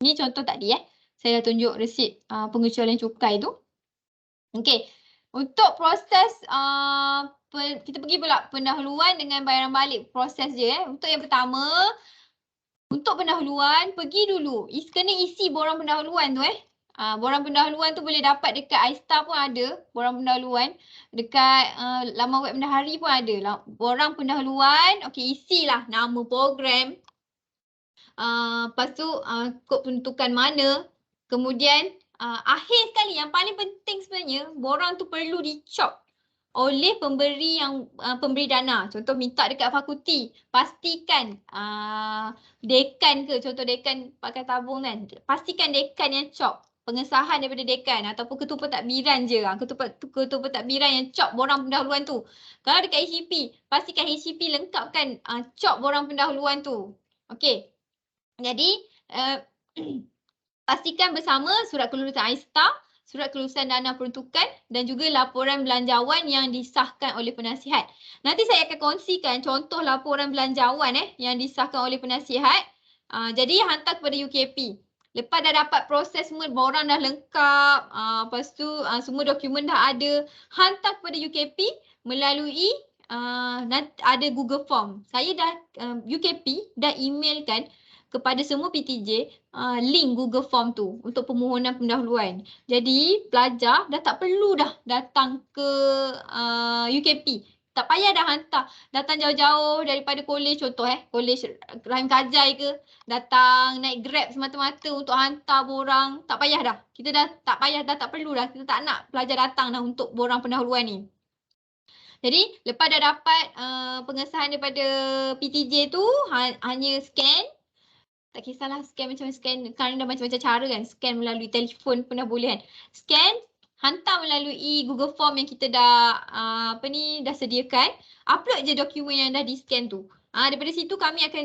Ni contoh tadi saya dah tunjuk resit pengecualian cukai tu. Okey. Untuk proses kita pergi pula pendahuluan dengan bayaran balik. Proses je Untuk yang pertama, untuk pendahuluan pergi dulu. Kena isi borang pendahuluan tu borang pendahuluan tu boleh dapat dekat iStar pun ada. Borang pendahuluan dekat laman web bendahari pun ada. Borang pendahuluan, okey, isilah nama program. Lepas tu kod penentukan mana. Kemudian akhir sekali yang paling penting sebenarnya, borang tu perlu dicop oleh pemberi dana. Contoh minta dekat fakulti, pastikan dekan ke, contoh dekan pakai tabung kan, pastikan dekan yang cop, pengesahan daripada dekan ataupun ketua pentadbiran je. Ketua pentadbiran yang cop borang pendahuluan tu. Kalau dekat HCP, pastikan HCP lengkapkan cop borang pendahuluan tu. Okey. Jadi pastikan bersama surat kelulusan iStar, surat kelulusan dana peruntukan dan juga laporan belanjawan yang disahkan oleh penasihat. Nanti saya akan kongsikan contoh laporan belanjawan yang disahkan oleh penasihat. Jadi hantar kepada UKP. Lepas dah dapat proses semua, borang dah lengkap, lepas tu semua dokumen dah ada, hantar kepada UKP melalui ada Google Form. Saya dah UKP dah emailkan kepada semua PTJ link Google Form tu untuk permohonan pendahuluan. Jadi pelajar dah tak perlu dah datang ke UKP. Tak payah dah hantar. Datang jauh-jauh daripada kolej, contoh kolej Rahim Kajai ke, datang naik Grab semata-mata untuk hantar borang. Tak payah dah. Kita dah tak payah dah, tak perlu dah. Kita tak nak pelajar datang dah untuk borang pendahuluan ni. Jadi lepas dah dapat pengesahan daripada PTJ tu, hanya scan. Tak kisahlah scan macam scan, sekarang dah macam-macam cara kan. Scan melalui telefon pun dah boleh kan. Scan, hantar melalui Google Form yang kita dah dah sediakan. Upload je dokumen yang dah di-scan tu. Daripada situ kami akan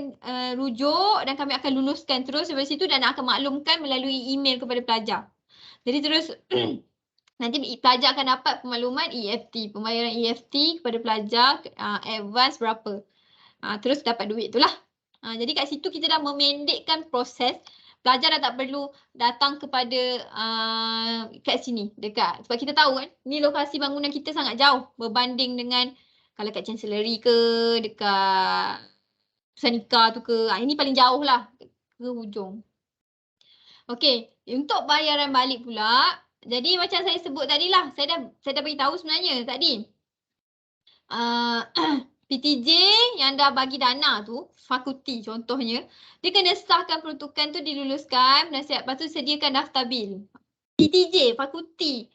rujuk dan kami akan luluskan terus daripada situ dan akan maklumkan melalui email kepada pelajar. Jadi terus nanti pelajar akan dapat pemakluman EFT, pembayaran EFT kepada pelajar advance berapa. Terus dapat duit tu lah. Jadi kat situ kita dah memendekkan proses. Pelajar dah tak perlu datang kepada kat sini dekat. Sebab kita tahu kan ni lokasi bangunan kita sangat jauh berbanding dengan kalau kat Chancellery ke, dekat Sanika tu ke. Ini paling jauh lah ke hujung. Okey, untuk bayaran balik pula. Jadi macam saya sebut tadi lah. Saya dah beritahu sebenarnya tadi. PTJ yang dah bagi dana tu, fakulti contohnya, dia kena sahkan peruntukan tu diluluskan, penasihat, lepas tu sediakan daftar bil. PTJ, fakulti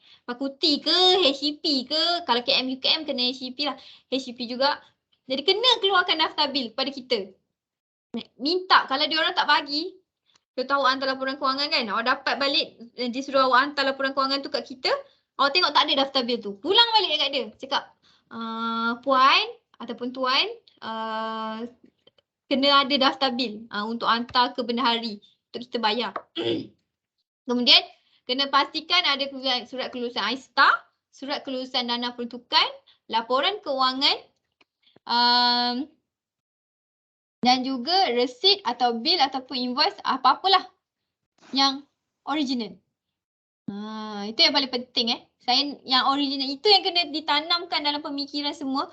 ke, HCP ke, kalau KM UKM kena HCP lah, HCP juga. Jadi kena keluarkan daftar bil kepada kita. Minta, kalau diorang tak bagi, dia tahu hantar laporan kewangan kan, awak dapat balik, dia suruh awak hantar laporan kewangan tu kat kita, awak tengok tak ada daftar bil tu, pulang balik dekat dia, cakap, puan, ataupun tuan kena ada daftar bil untuk hantar ke bendahari untuk kita bayar. Kemudian kena pastikan ada surat kelulusan AISTA, surat kelulusan dana peruntukan, laporan kewangan dan juga resit atau bil ataupun invoice apa-apalah yang original. Itu yang paling penting yang original itu yang kena ditanamkan dalam pemikiran semua.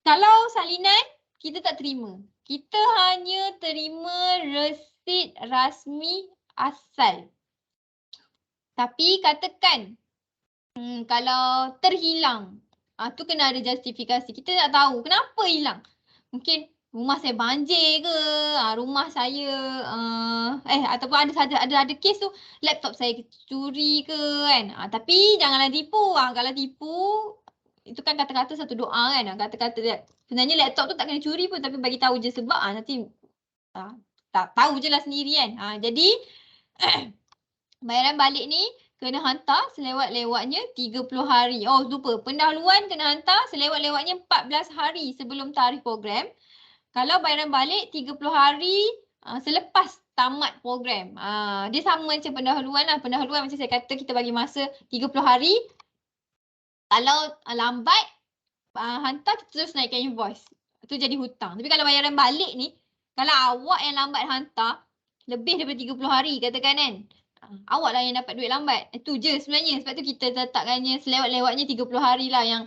Kalau salinan, kita tak terima. Kita hanya terima resit rasmi asal. Tapi katakan, kalau terhilang, tu kena ada justifikasi. Kita nak tahu kenapa hilang. Mungkin rumah saya banjir ke, rumah saya, ataupun ada kes tu, laptop saya curi ke kan. Tapi janganlah tipu. Kalau tipu, itu kan kata-kata satu doa kan. Kata-kata dia. Sebenarnya laptop tu tak kena curi pun tapi bagi tahu je sebab nanti tak tahu je lah sendiri kan. Jadi bayaran balik ni kena hantar selewat-lewatnya 30 hari. Oh lupa, pendahuluan kena hantar selewat-lewatnya 14 hari sebelum tarikh program. Kalau bayaran balik 30 hari selepas tamat program. Dia sama macam pendahuluan lah. Pendahuluan macam saya kata kita bagi masa 30 hari. Kalau lambat, hantar kita terus naikkan invoice. Itu jadi hutang. Tapi kalau bayaran balik ni, kalau awak yang lambat hantar, lebih daripada 30 hari katakan kan, awak lah yang dapat duit lambat. Itu je sebenarnya. Sebab tu kita letakkannya selewat-lewatnya 30 hari lah yang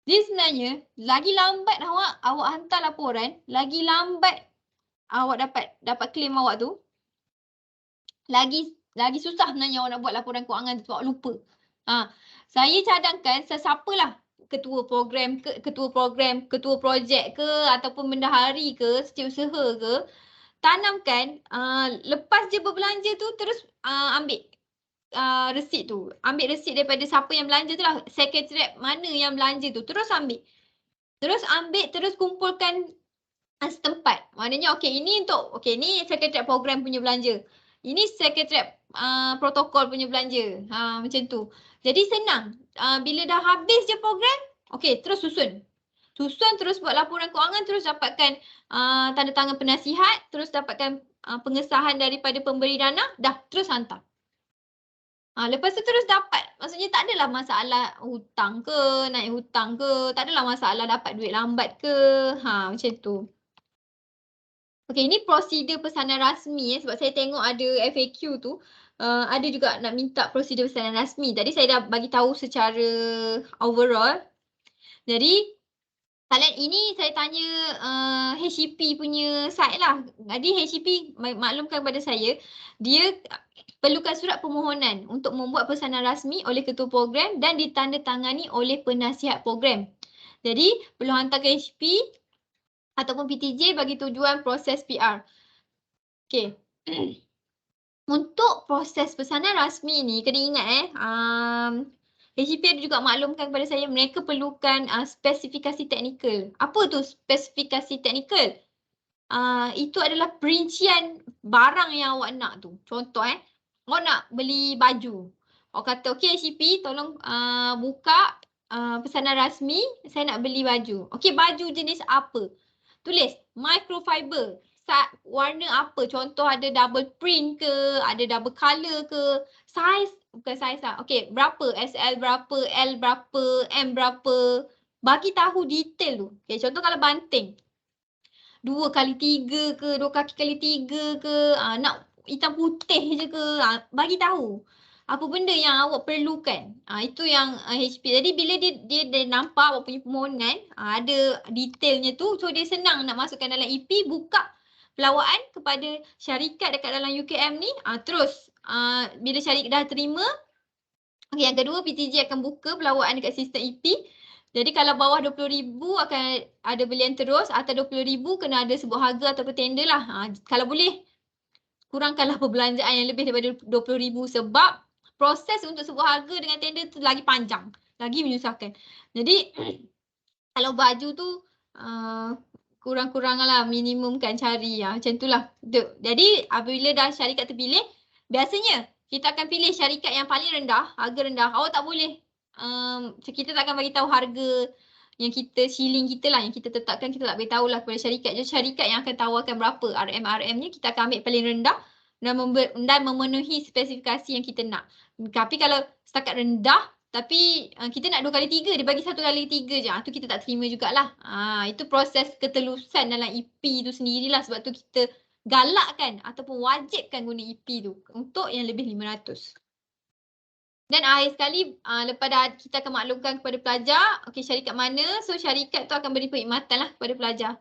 dia sebenarnya, lagi lambat awak hantar laporan, lagi lambat awak dapat claim awak tu, lagi susah sebenarnya awak nak buat laporan kewangan tu sebab awak lupa. Saya cadangkan sesiapalah ketua program, ketua projek ke ataupun bendahari ke, setiausaha ke, tanamkan lepas je berbelanja tu terus ambil resit tu. Ambil resit daripada siapa yang belanja tu lah, sekretariat mana yang belanja tu, terus ambil. Terus kumpulkan setempat. Maknanya ini ni sekretariat program punya belanja. Ini sekretariat protokol punya belanja. Macam tu. Jadi senang. Bila dah habis je program, terus susun. Terus buat laporan kewangan, terus dapatkan tanda tangan penasihat, terus dapatkan pengesahan daripada pemberi dana, dah terus hantar. Lepas tu terus dapat. Maksudnya tak adalah masalah hutang ke, naik hutang ke, tak adalah masalah dapat duit lambat ke. Macam tu. Ini prosedur pesanan rasmi sebab saya tengok ada FAQ tu. Ada juga nak minta prosedur pesanan rasmi. Tadi saya dah bagi tahu secara overall. Jadi Kalian ini saya tanya HCP punya site lah. Jadi HCP maklumkan kepada saya, dia perlukan surat permohonan untuk membuat pesanan rasmi oleh ketua program dan ditandatangani oleh penasihat program. Jadi perlu hantar ke HCP ataupun PTJ bagi tujuan proses PR. Okey. Untuk proses pesanan rasmi ni kena ingat HCP ada juga maklumkan kepada saya mereka perlukan spesifikasi teknikal. Apa tu spesifikasi teknikal? Itu adalah perincian barang yang awak nak tu. Contoh awak nak beli baju. Awak kata okey HCP tolong buka pesanan rasmi, saya nak beli baju. Okey, baju jenis apa? Tulis microfiber. Warna apa? Contoh ada double print ke, ada double color ke, size, bukan size lah. Okey, berapa? SL berapa, L berapa, M berapa. Bagi tahu detail tu. Okey, contoh kalau banting. 2x3 ke, 2x3 ke, nak hitam putih je ke, bagi tahu. Apa benda yang awak perlukan. Itu yang HP. Jadi bila dia nampak awak punya permohonan, ada detailnya tu, so dia senang nak masukkan dalam EP, buka pelawaan kepada syarikat dekat dalam UKM ni, terus bila syarikat dah terima, yang kedua PTJ akan buka pelawaan dekat sistem EP. Jadi kalau bawah 20,000 akan ada belian terus, atas 20,000 kena ada sebuah harga ataupun tender lah. Kalau boleh kurangkanlah perbelanjaan yang lebih daripada 20,000 sebab proses untuk sebuah harga dengan tender tu lagi panjang, lagi menyusahkan. Jadi kalau baju tu kurang-kuranglah minimum kan cari macam itulah. Jadi apabila dah syarikat terpilih, biasanya kita akan pilih syarikat yang paling rendah, harga rendah. Awak tak boleh kita tak akan bagi tahu harga yang kita ceiling kita lah, yang kita tetapkan, kita tak beritahu lah kepada syarikat. Jadi syarikat yang akan tawarkan berapa RM-RM-nya, kita akan ambil paling rendah dan memenuhi spesifikasi yang kita nak. Tapi kalau setakat rendah tapi kita nak 2x3, dia bagi 1x3 je, tu kita tak terima jugalah. Itu proses ketelusan dalam EP tu sendirilah, sebab tu kita galakkan ataupun wajibkan guna EP tu untuk yang lebih 500. Dan akhir sekali, lepas dah kita akan maklumkan kepada pelajar, okey syarikat mana, so syarikat tu akan beri perkhidmatan lah kepada pelajar.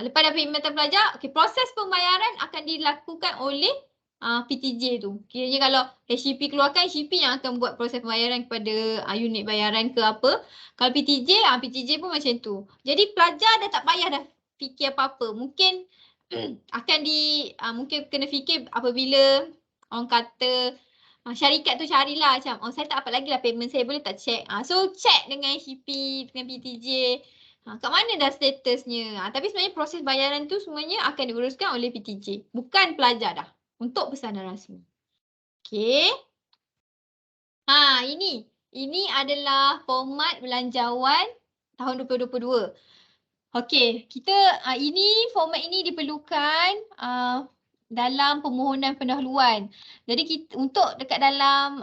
Lepas dah perkhidmatan pelajar, okey proses pembayaran akan dilakukan oleh PTJ tu. Kiranya kalau HCP keluarkan, HCP yang akan buat proses pembayaran kepada unit bayaran ke apa. Kalau PTJ, PTJ pun macam tu. Jadi pelajar dah tak payah dah fikir apa-apa. Mungkin mungkin kena fikir apabila orang kata syarikat tu carilah macam, saya tak apa lagi lah payment, saya boleh tak check. So check dengan HCP, dengan PTJ. Kat mana dah statusnya. Tapi sebenarnya proses bayaran tu semuanya akan diuruskan oleh PTJ. Bukan pelajar dah. Untuk pesanan rasmi. Okey. Ini adalah format belanjawan tahun 2022. Okey, format ini diperlukan dalam permohonan pendahuluan. Jadi untuk dekat dalam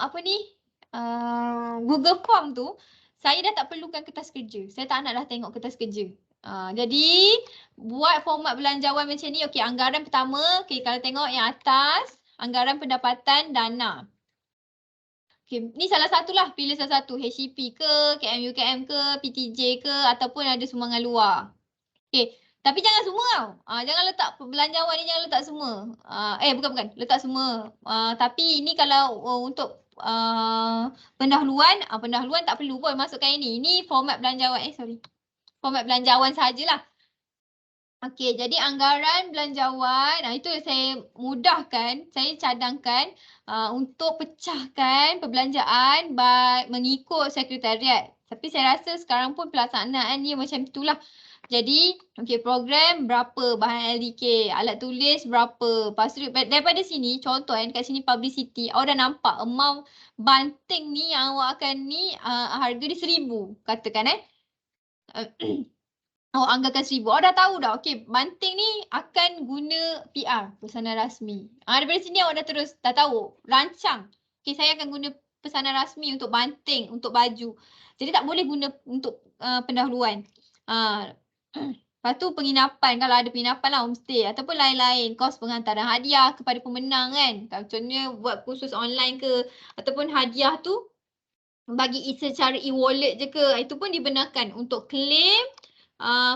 Google Form tu, saya dah tak perlukan kertas kerja. Saya tak nak dah tengok kertas kerja. Jadi buat format belanjawan macam ni. Okey, anggaran pertama, kalau tengok yang atas, anggaran pendapatan dana. Okey, ni salah satulah, pilih salah satu, HCP ke, KM-UKM ke, PTJ ke, ataupun ada sumbangan luar. Okey, tapi jangan semua tau. Jangan letak belanjawan ni, jangan letak semua. Bukan, letak semua. Tapi ini kalau untuk pendahuluan tak perlu pun masukkan ini. Ini format belanjawan, format belanjawan sajalah. Okey, jadi anggaran belanjawan, itu saya mudahkan, saya cadangkan untuk pecahkan perbelanjaan mengikut sekretariat. Tapi saya rasa sekarang pun pelaksanaan dia macam itulah. Jadi, okey, program berapa, bahan LDK, alat tulis berapa. Lepas tu daripada sini, contoh dekat sini publicity, awak dah nampak amount banting ni yang awak akan harga dia 1,000 katakan awak anggarkan 1,000. Awak dah tahu dah, okey, banting ni akan guna PR, pesanan rasmi. Daripada sini awak dah tahu, rancang. Okey, saya akan guna pesanan rasmi untuk banting, untuk baju. Jadi tak boleh guna untuk pendahuluan. Lepas tu penginapan, kalau ada penginapan lah, homestay ataupun lain-lain, kos penghantaran hadiah kepada pemenang kan. Contohnya buat kursus online ke, ataupun hadiah tu bagi secara e-wallet je ke, itu pun dibenarkan untuk claim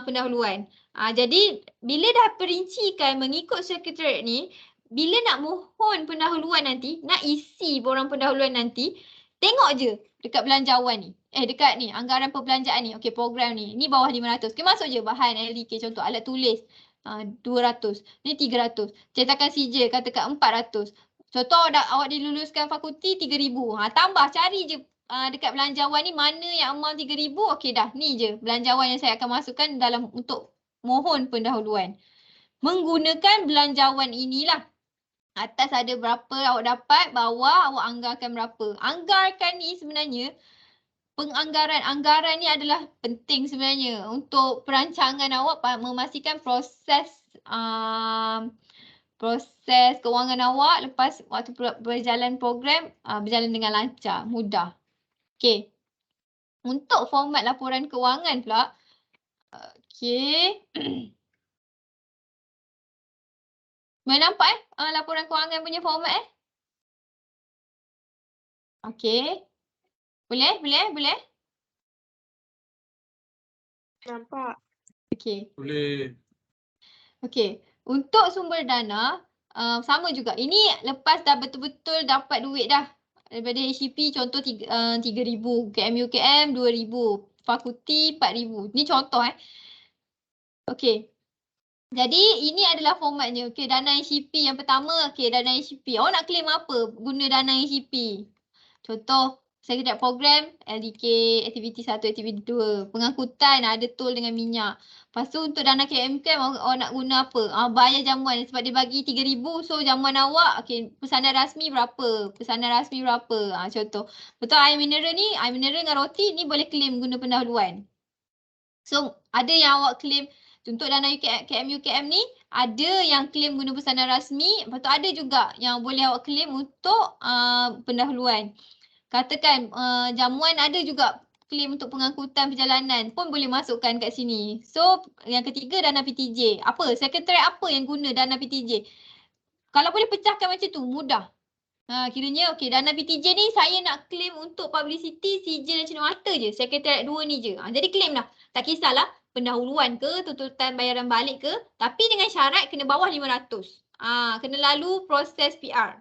pendahuluan. Jadi bila dah perincikan mengikut sekretariat ni, bila nak mohon pendahuluan nanti, nak isi borang pendahuluan nanti, tengok je dekat belanjawan ni. Dekat ni, anggaran perbelanjaan ni. Okey, program ni. Ni bawah 500. Okey, masuk je bahan LDK, contoh alat tulis 200. Ni 300. Cetakan sijil katakan 400. Contoh awak diluluskan fakulti 3,000. Tambah cari je dekat belanjawan ni mana yang amal 3,000. Okey dah, ni je belanjawan yang saya akan masukkan dalam untuk mohon pendahuluan. Menggunakan belanjawan inilah. Atas ada berapa awak dapat, bawah awak anggarkan berapa. Anggarkan ni sebenarnya, anggaran ni adalah penting sebenarnya untuk perancangan awak memastikan proses kewangan awak lepas waktu berjalan program berjalan dengan lancar, mudah. Okey. Untuk format laporan kewangan pula. Okey. Boleh nampak laporan kewangan punya format Okey. Boleh? Nampak. Okey. Boleh. Okey. Untuk sumber dana sama juga. Ini lepas dah betul-betul dapat duit dah daripada HCP, contoh 3,000, KMUKM 2,000, fakulti 4,000. Ni contoh Okey. Jadi ini adalah formatnya. Okey, dana HCP yang pertama, dana HCP. Awak nak claim apa guna dana HCP? Contoh, sekretariat program, LDK, aktiviti 1, aktiviti 2. Pengangkutan, ada tol dengan minyak. Lepas tu untuk dana KMUKM, awak nak guna apa? Bayar jamuan sebab dia bagi 3,000. So jamuan awak, pesanan rasmi berapa? Contoh. Betul air mineral ni, air mineral dengan roti ni boleh claim guna pendahuluan. So ada yang awak claim. Untuk dana KMUKM ni, ada yang claim guna pesanan rasmi. Lepas tu ada juga yang boleh awak claim untuk pendahuluan. Katakan jamuan ada juga claim untuk pengangkutan perjalanan pun boleh masukkan kat sini. So yang ketiga dana PTJ. Apa? Sekretariat apa yang guna dana PTJ? Kalau boleh pecahkan macam tu, mudah. Kiranya dana PTJ ni saya nak claim untuk publicity, sijil dan cenderamata je. Sekretariat 2 ni je. Jadi claim lah. Tak kisahlah pendahuluan ke, tuntutan bayaran balik ke. Tapi dengan syarat kena bawah 500. Kena lalu proses PR.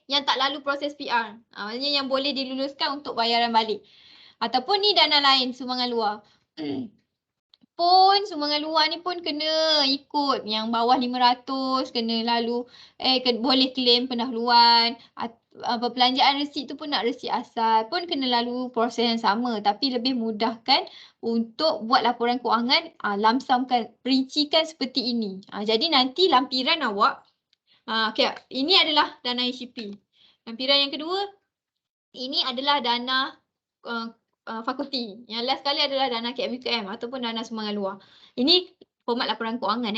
Yang tak lalu proses PR. Maksudnya yang boleh diluluskan untuk bayaran balik. Ataupun ni dana lain, sumbangan luar. Sumbangan luar ni pun kena ikut yang bawah 500, kena lalu boleh claim pendahuluan. Perbelanjaan resit tu pun nak resit asal pun kena lalu proses yang sama, tapi lebih mudahkan untuk buat laporan kewangan, lamsamkan, perincikan seperti ini. Jadi nanti lampiran awak, ini adalah dana HCP. Lampiran yang kedua, ini adalah dana fakulti. Yang last kali adalah dana KMUKM ataupun dana sumbangan luar. Ini format laporan kewangan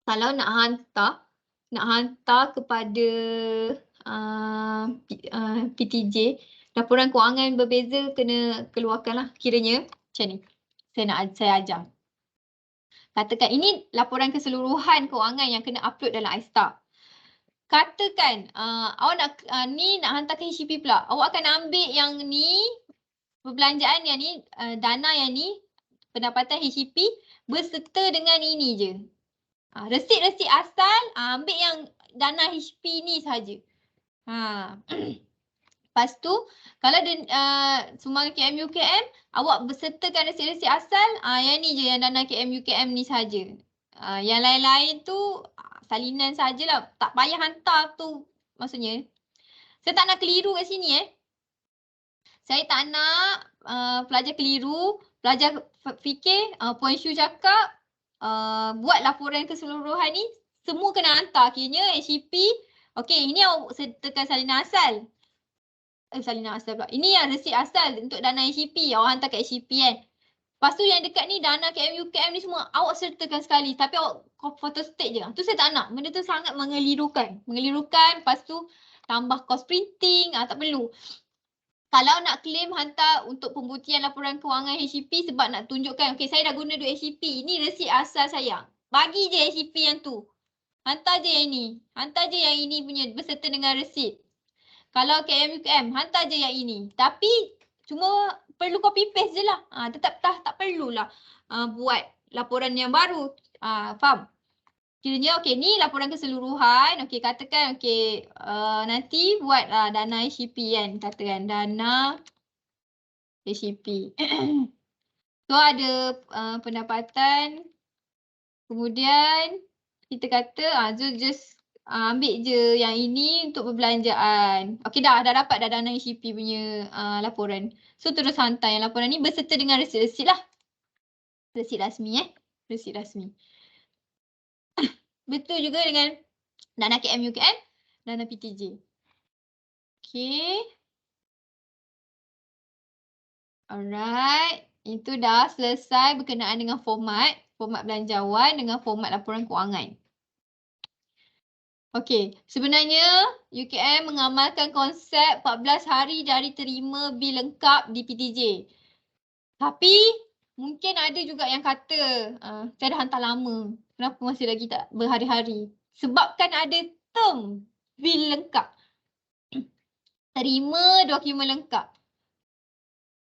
Kalau nak hantar kepada PTJ, laporan kewangan berbeza kena keluarkanlah kiranya macam ni. Saya ajar. Katakan ini laporan keseluruhan kewangan yang kena upload dalam iStar. Katakan awak nak nak hantar ke HCP pula. Awak akan ambil yang ni, perbelanjaan yang ni, dana yang ni, pendapatan HCP berserta dengan ini je. Resit-resit asal, ambil yang dana HCP ni sahaja. Lepas tu, kalau sumbangan KMUKM, awak bersertakan resit-resit asal, yang ni je, yang dana KMUKM ni sahaja. Yang lain-lain tu, salinan sajalah. Tak payah hantar tu, maksudnya. Saya tak nak keliru kat sini Saya tak nak pelajar keliru, pelajar fikir, Puan Shu cakap, buat laporan keseluruhan ni, semua kena hantar. Kiranya HCP, ini awak sertakan salinan asal. Salinan asal pula. Ini yang resit asal untuk dana HCP, awak hantar kat HCP Lepas tu yang dekat ni, dana KMUKM ni semua, awak sertakan sekali. Tapi awak photostat je. Tu saya tak nak. Benda tu sangat mengelirukan. Lepas tu tambah cost printing, tak perlu. Kalau nak claim hantar untuk pembuktian laporan kewangan HCP sebab nak tunjukkan, saya dah guna duit HCP. Ini resit asal saya. Bagi je HCP yang tu. Hantar je yang ni. Hantar je yang ini punya berserta dengan resit. Kalau KMUKM, hantar je yang ini. Tapi cuma perlu copy paste je lah. Tetap tak perlulah buat laporan yang baru. Faham? Kiranya okey ni laporan keseluruhan. Okey katakan okey nanti buat dana HCP kan. Katakan dana HCP. So ada pendapatan. Kemudian kita kata Zul just ambil je yang ini untuk perbelanjaan. Okey dah dapat dah dana HCP punya laporan. So terus hantar yang laporan ni berserta dengan resit-resit lah. Resit rasmi Resit rasmi. Betul juga dengan dana KM UKM, dana PTJ. Okey. Alright. Itu dah selesai berkenaan dengan format belanjawan dengan format laporan kewangan. Okey, sebenarnya UKM mengamalkan konsep 14 hari dari terima bil lengkap di PTJ. Tapi mungkin ada juga yang kata saya dah hantar lama. Kenapa masih lagi tak berhari-hari? Sebabkan ada term bil lengkap. Terima dokumen lengkap.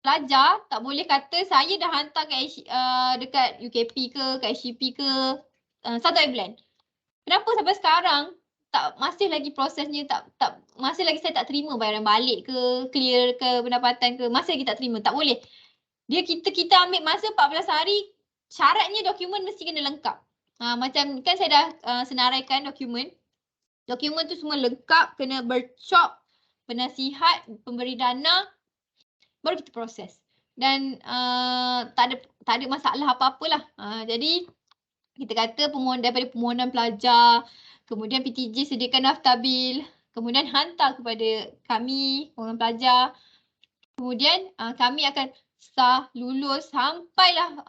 Pelajar tak boleh kata saya dah hantar dekat UKP ke, kat HCP ke 1 hari bulan. Kenapa sampai sekarang masih lagi prosesnya masih lagi saya tak terima bayaran balik ke, clear ke pendapatan ke, masih lagi tak terima. Tak boleh. Kita ambil masa 14 hari, syaratnya dokumen mesti kena lengkap. Macam kan saya dah senaraikan dokumen. Dokumen tu semua lengkap, kena bercop, penasihat, pemberi dana, baru kita proses. Dan tak ada masalah apa-apalah. Jadi kita kata daripada permohonan pelajar, kemudian PTJ sediakan daftar bil, kemudian hantar kepada kami, orang pelajar. Kemudian kami akan sah, lulus sampailah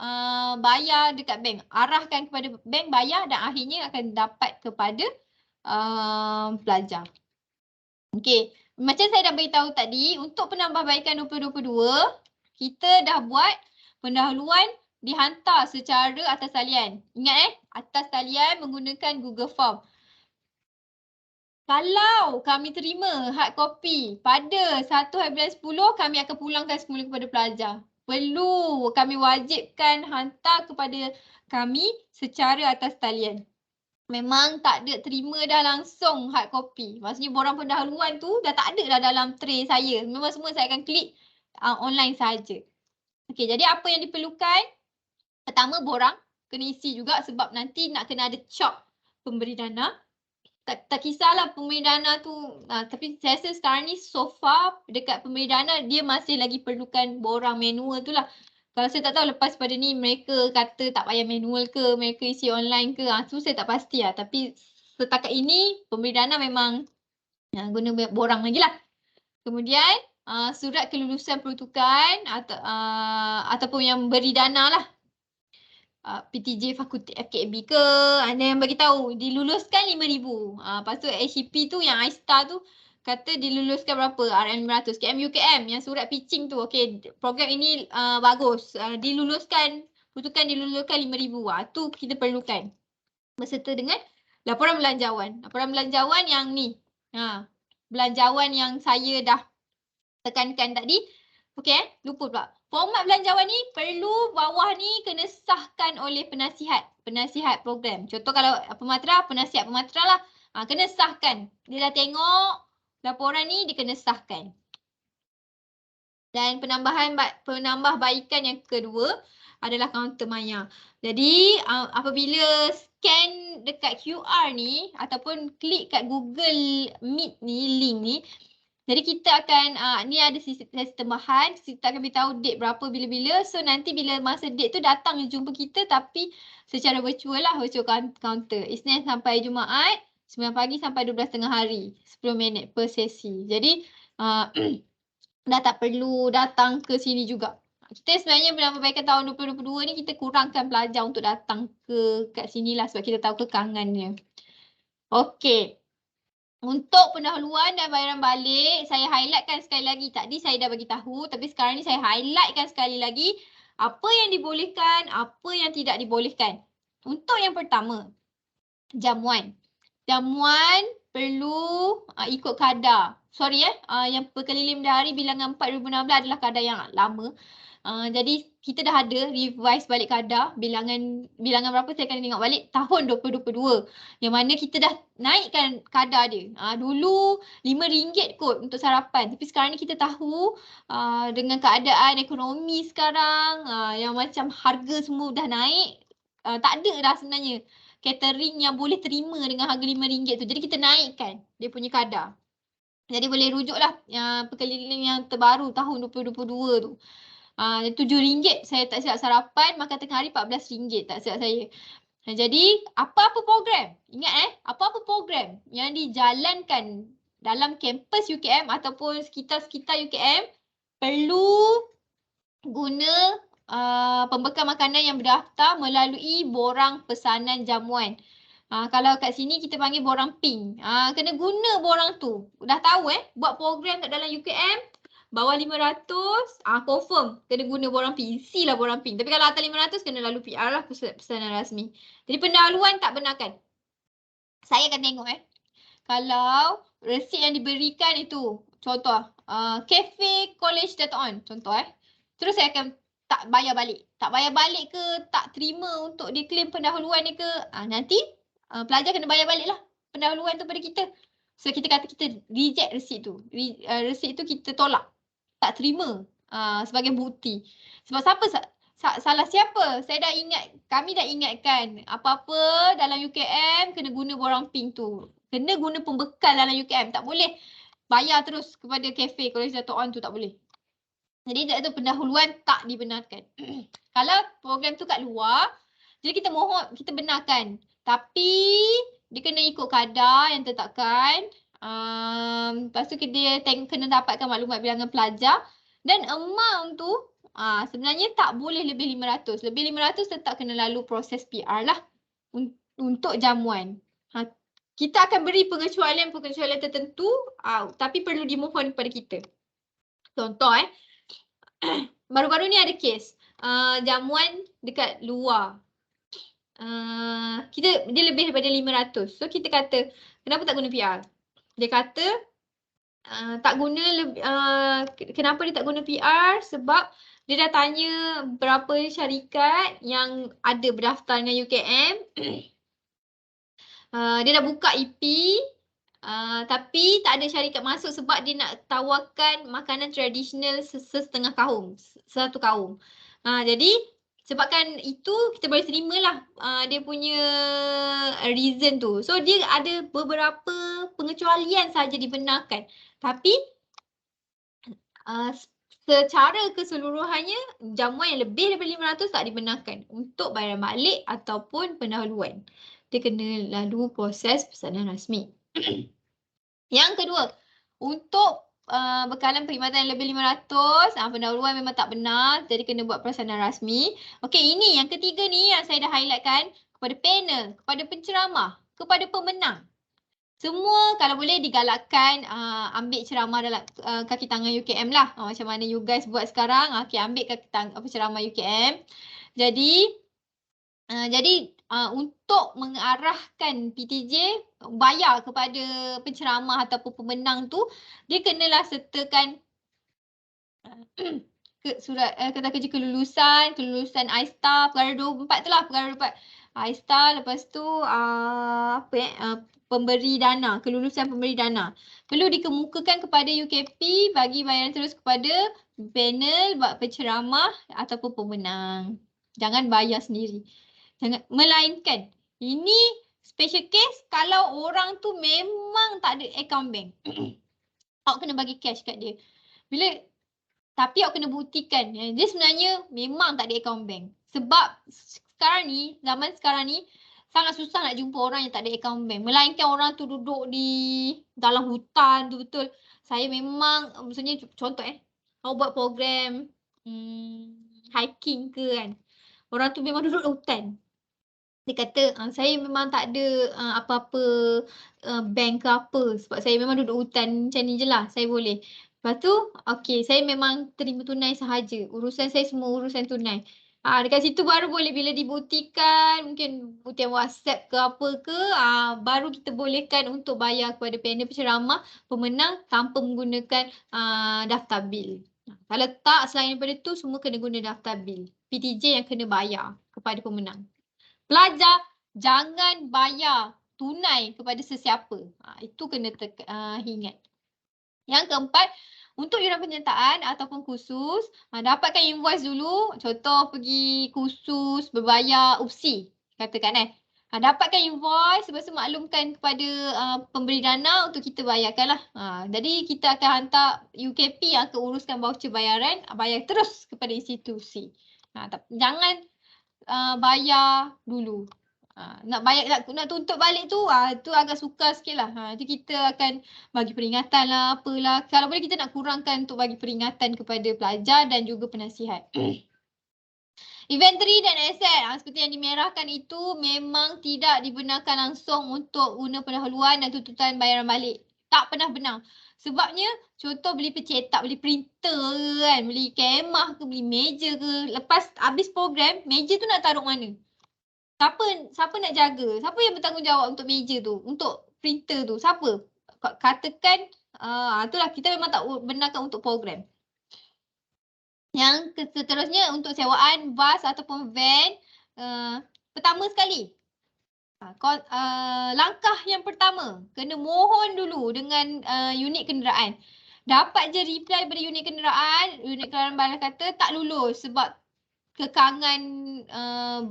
bayar dekat bank. Arahkan kepada bank bayar dan akhirnya akan dapat kepada pelajar. Okey. Macam saya dah beritahu tadi, untuk penambahbaikan 2022, kita dah buat pendahuluan dihantar secara atas talian. Ingat atas talian menggunakan Google Form. Kalau kami terima hard copy pada 1 hari bulan 10, kami akan pulangkan semula kepada pelajar. Perlu kami wajibkan hantar kepada kami secara atas talian. Memang tak ada terima dah langsung hard copy. Maksudnya borang pendahuluan tu dah tak ada dah dalam tray saya. Memang semua saya akan klik online saja. Okey, jadi apa yang diperlukan? Pertama, borang kena isi juga sebab nanti nak kena ada chop pemberi dana. Tak kisahlah pemberi dana tu. Tapi saya rasa sekarang ni so far dekat pemberi dana dia masih lagi perlukan borang manual tu lah. Kalau saya tak tahu lepas pada ni mereka kata tak payah manual ke, mereka isi online ke, tu saya tak pasti lah. Tapi setakat ini pemberi dana memang guna borang lagi lah. Kemudian surat kelulusan peruntukan ataupun yang beri dana lah. PTJ Fakulti FKB ke, ada yang bagi tahu diluluskan 5,000. Lepas tu HCP tu yang iStar tu kata diluluskan berapa? RM500. KM UKM yang surat pitching tu. Okey, program ini bagus. Diluluskan, peruntukan diluluskan 5,000. Tu kita perlukan. Berserta dengan laporan belanjawan. Laporan belanjawan yang ni. Belanjawan yang saya dah tekankan tadi. Okey, lupa pula. Format belanjawan ni perlu bawah ni kena sahkan oleh penasihat program. Contoh kalau penasihat pematera lah. Kena sahkan. Dia dah tengok laporan ni, dia kena sahkan. Dan penambahbaikan yang kedua adalah kaunter maya. Jadi apabila scan dekat QR ni ataupun klik kat Google Meet ni, link ni, jadi kita akan, ni ada sesi tambahan, kita akan beritahu date berapa bila-bila. So nanti bila masa date tu datang jumpa kita tapi secara virtual lah, virtual counter. Isnin sampai Jumaat, 9 pagi sampai 12.30 hari, 10 minit per sesi. Jadi dah tak perlu datang ke sini juga. Kita sebenarnya penambahbaikan tahun 2022 ni kita kurangkan pelajar untuk datang kat sini lah sebab kita tahu kekangannya. Okey. Untuk pendahuluan dan bayaran balik, saya highlightkan sekali lagi. Tadi saya dah bagi tahu tapi sekarang ni saya highlightkan sekali lagi apa yang dibolehkan, apa yang tidak dibolehkan. Untuk yang pertama, jamuan. Jamuan perlu ikut kadar. Sorry yang perkeliling bendahari bilangan 4 2016 adalah kadar yang lama. Jadi kita dah ada revise balik kadar bilangan berapa saya akan tengok balik tahun 2022 yang mana kita dah naikkan kadar dia. Dulu RM5 kot untuk sarapan, tapi sekarang ni kita tahu dengan keadaan ekonomi sekarang yang macam harga semua dah naik, tak ada dah sebenarnya catering yang boleh terima dengan harga RM5 tu. Jadi kita naikkan dia punya kadar. Jadi boleh rujuklah perkeliling yang terbaru tahun 2022 tu. RM7 saya tak silap sarapan, makan tengah hari RM14 tak silap saya. Jadi apa-apa program, ingat apa-apa program yang dijalankan dalam kampus UKM ataupun sekitar-sekitar UKM perlu guna pembekal makanan yang berdaftar melalui borang pesanan jamuan. Kalau kat sini kita panggil borang pink. Kena guna borang tu. Dah tahu buat program kat dalam UKM bawah 500, confirm kena guna borang pink. Isilah borang pink. Tapi kalau atas 500 kena lalu PR lah, pesanan rasmi. Jadi pendahuluan tak benarkan. Saya akan tengok kalau resit yang diberikan itu, contoh Cafe College Dato' On, contoh terus saya akan tak bayar balik. Tak bayar balik ke, tak terima untuk diklaim pendahuluan ni ke, nanti pelajar kena bayar balik lah pendahuluan tu pada kita. So kita kata kita reject resit tu. Resit tu kita tolak. Tak terima sebagai bukti. Sebab salah siapa? Kami dah ingatkan apa-apa dalam UKM kena guna borang pink tu. Kena guna pembekal dalam UKM. Tak boleh bayar terus kepada kafe kalau Dato' On tu, tak boleh. Jadi itu pendahuluan tak dibenarkan. Kalau program tu kat luar, jadi kita mohon, kita benarkan. Tapi dia kena ikut kadar yang tetapkan. Lepas tu dia kena dapatkan maklumat bilangan pelajar dan amount tu sebenarnya tak boleh lebih 500. Lebih 500 tetap kena lalu proses PR lah untuk jamuan. Kita akan beri pengecualian tertentu tapi perlu dimohon kepada kita. Contoh baru-baru ni ada kes jamuan dekat luar. Dia lebih daripada 500. So kita kata kenapa tak guna PR? Dia kata tak guna kenapa dia tak guna PR? Sebab dia dah tanya berapa syarikat yang ada berdaftar dengan UKM. Dia dah buka EP tapi tak ada syarikat masuk sebab dia nak tawarkan makanan tradisional setengah kaum, satu kaum. Jadi sebabkan itu kita boleh terimalah dia punya reason tu. So dia ada beberapa pengecualian saja dibenarkan. Tapi secara keseluruhannya jamuan yang lebih daripada 500 tak dibenarkan untuk bayaran balik ataupun pendahuluan. Dia kena lalu proses pesanan rasmi. Yang kedua, untuk bekalan perkhidmatan yang lebih 500, pendahuluan memang tak benar, jadi kena buat pesanan rasmi. Okey, ini yang ketiga ni yang saya dah highlightkan kepada panel, kepada penceramah, kepada pemenang. Semua kalau boleh digalakkan ambil ceramah dalam kaki tangan UKM lah. Macam mana you guys buat sekarang, ambil kaki tangan ceramah UKM. Jadi untuk mengarahkan PTJ bayar kepada penceramah ataupun pemenang tu, dia kenalah sertakan surat kata kerja kelulusan I-STAR, perkara 24 tu lah, perkara 24 I-STAR, lepas tu pemberi dana, kelulusan pemberi dana. Perlu dikemukakan kepada UKP bagi bayaran terus kepada panel, penceramah ataupun pemenang. Jangan bayar sendiri. Jangan, melainkan ini special case kalau orang tu memang tak ada account bank. Awak kena bagi cash kat dia. Tapi awak kena buktikan dia sebenarnya memang tak ada account bank. Sebab zaman sekarang ni sangat susah nak jumpa orang yang tak ada account bank. Melainkan orang tu duduk di dalam hutan tu betul. Saya memang, maksudnya contoh awak buat program hiking ke kan. Orang tu memang duduk di hutan. Dia kata, saya memang tak ada apa-apa bank ke apa. Sebab saya memang duduk hutan macam ni je lah. Saya boleh. Lepas tu, okey, saya memang terima tunai sahaja. Urusan saya semua urusan tunai. Dekat situ baru boleh bila dibuktikan, mungkin buktian WhatsApp ke apa ke, baru kita bolehkan untuk bayar kepada panel penceramah pemenang tanpa menggunakan daftar bil. Kalau tak, selain daripada tu semua kena guna daftar bil. PTJ yang kena bayar kepada pemenang. Pelajar jangan bayar tunai kepada sesiapa. Itu kena ingat. Yang keempat, untuk yuran penyertaan ataupun kursus, dapatkan invoice dulu. Contoh pergi kursus berbayar UPSI, katakan dapatkan invoice, lepas tu maklumkan kepada pemberi dana untuk kita bayarkan lah. Jadi kita akan hantar UKP yang akan uruskan voucher bayaran, bayar terus kepada institusi. Jangan bayar dulu. Nak tuntut balik tu, tu agak sukar sikit lah. Nanti kita akan bagi peringatan lah, apalah. Kalau boleh kita nak kurangkan untuk bagi peringatan kepada pelajar dan juga penasihat. Inventory dan aset, seperti yang dimerahkan itu memang tidak dibenarkan langsung untuk guna pendahuluan dan tuntutan bayaran balik. Tak pernah benar. Sebabnya, contoh beli pencetak, beli printer kan, beli kemah ke, beli meja ke. Lepas habis program, meja tu nak taruh mana? Siapa nak jaga? Siapa yang bertanggungjawab untuk meja tu? Untuk printer tu? Siapa? Katakan, itulah kita memang tak benarkan untuk program. Yang seterusnya untuk sewaan bas ataupun van, pertama sekali, langkah yang pertama, kena mohon dulu dengan unit kenderaan. Dapat je reply daripada unit kenderaan balas kata tak lulus sebab kekangan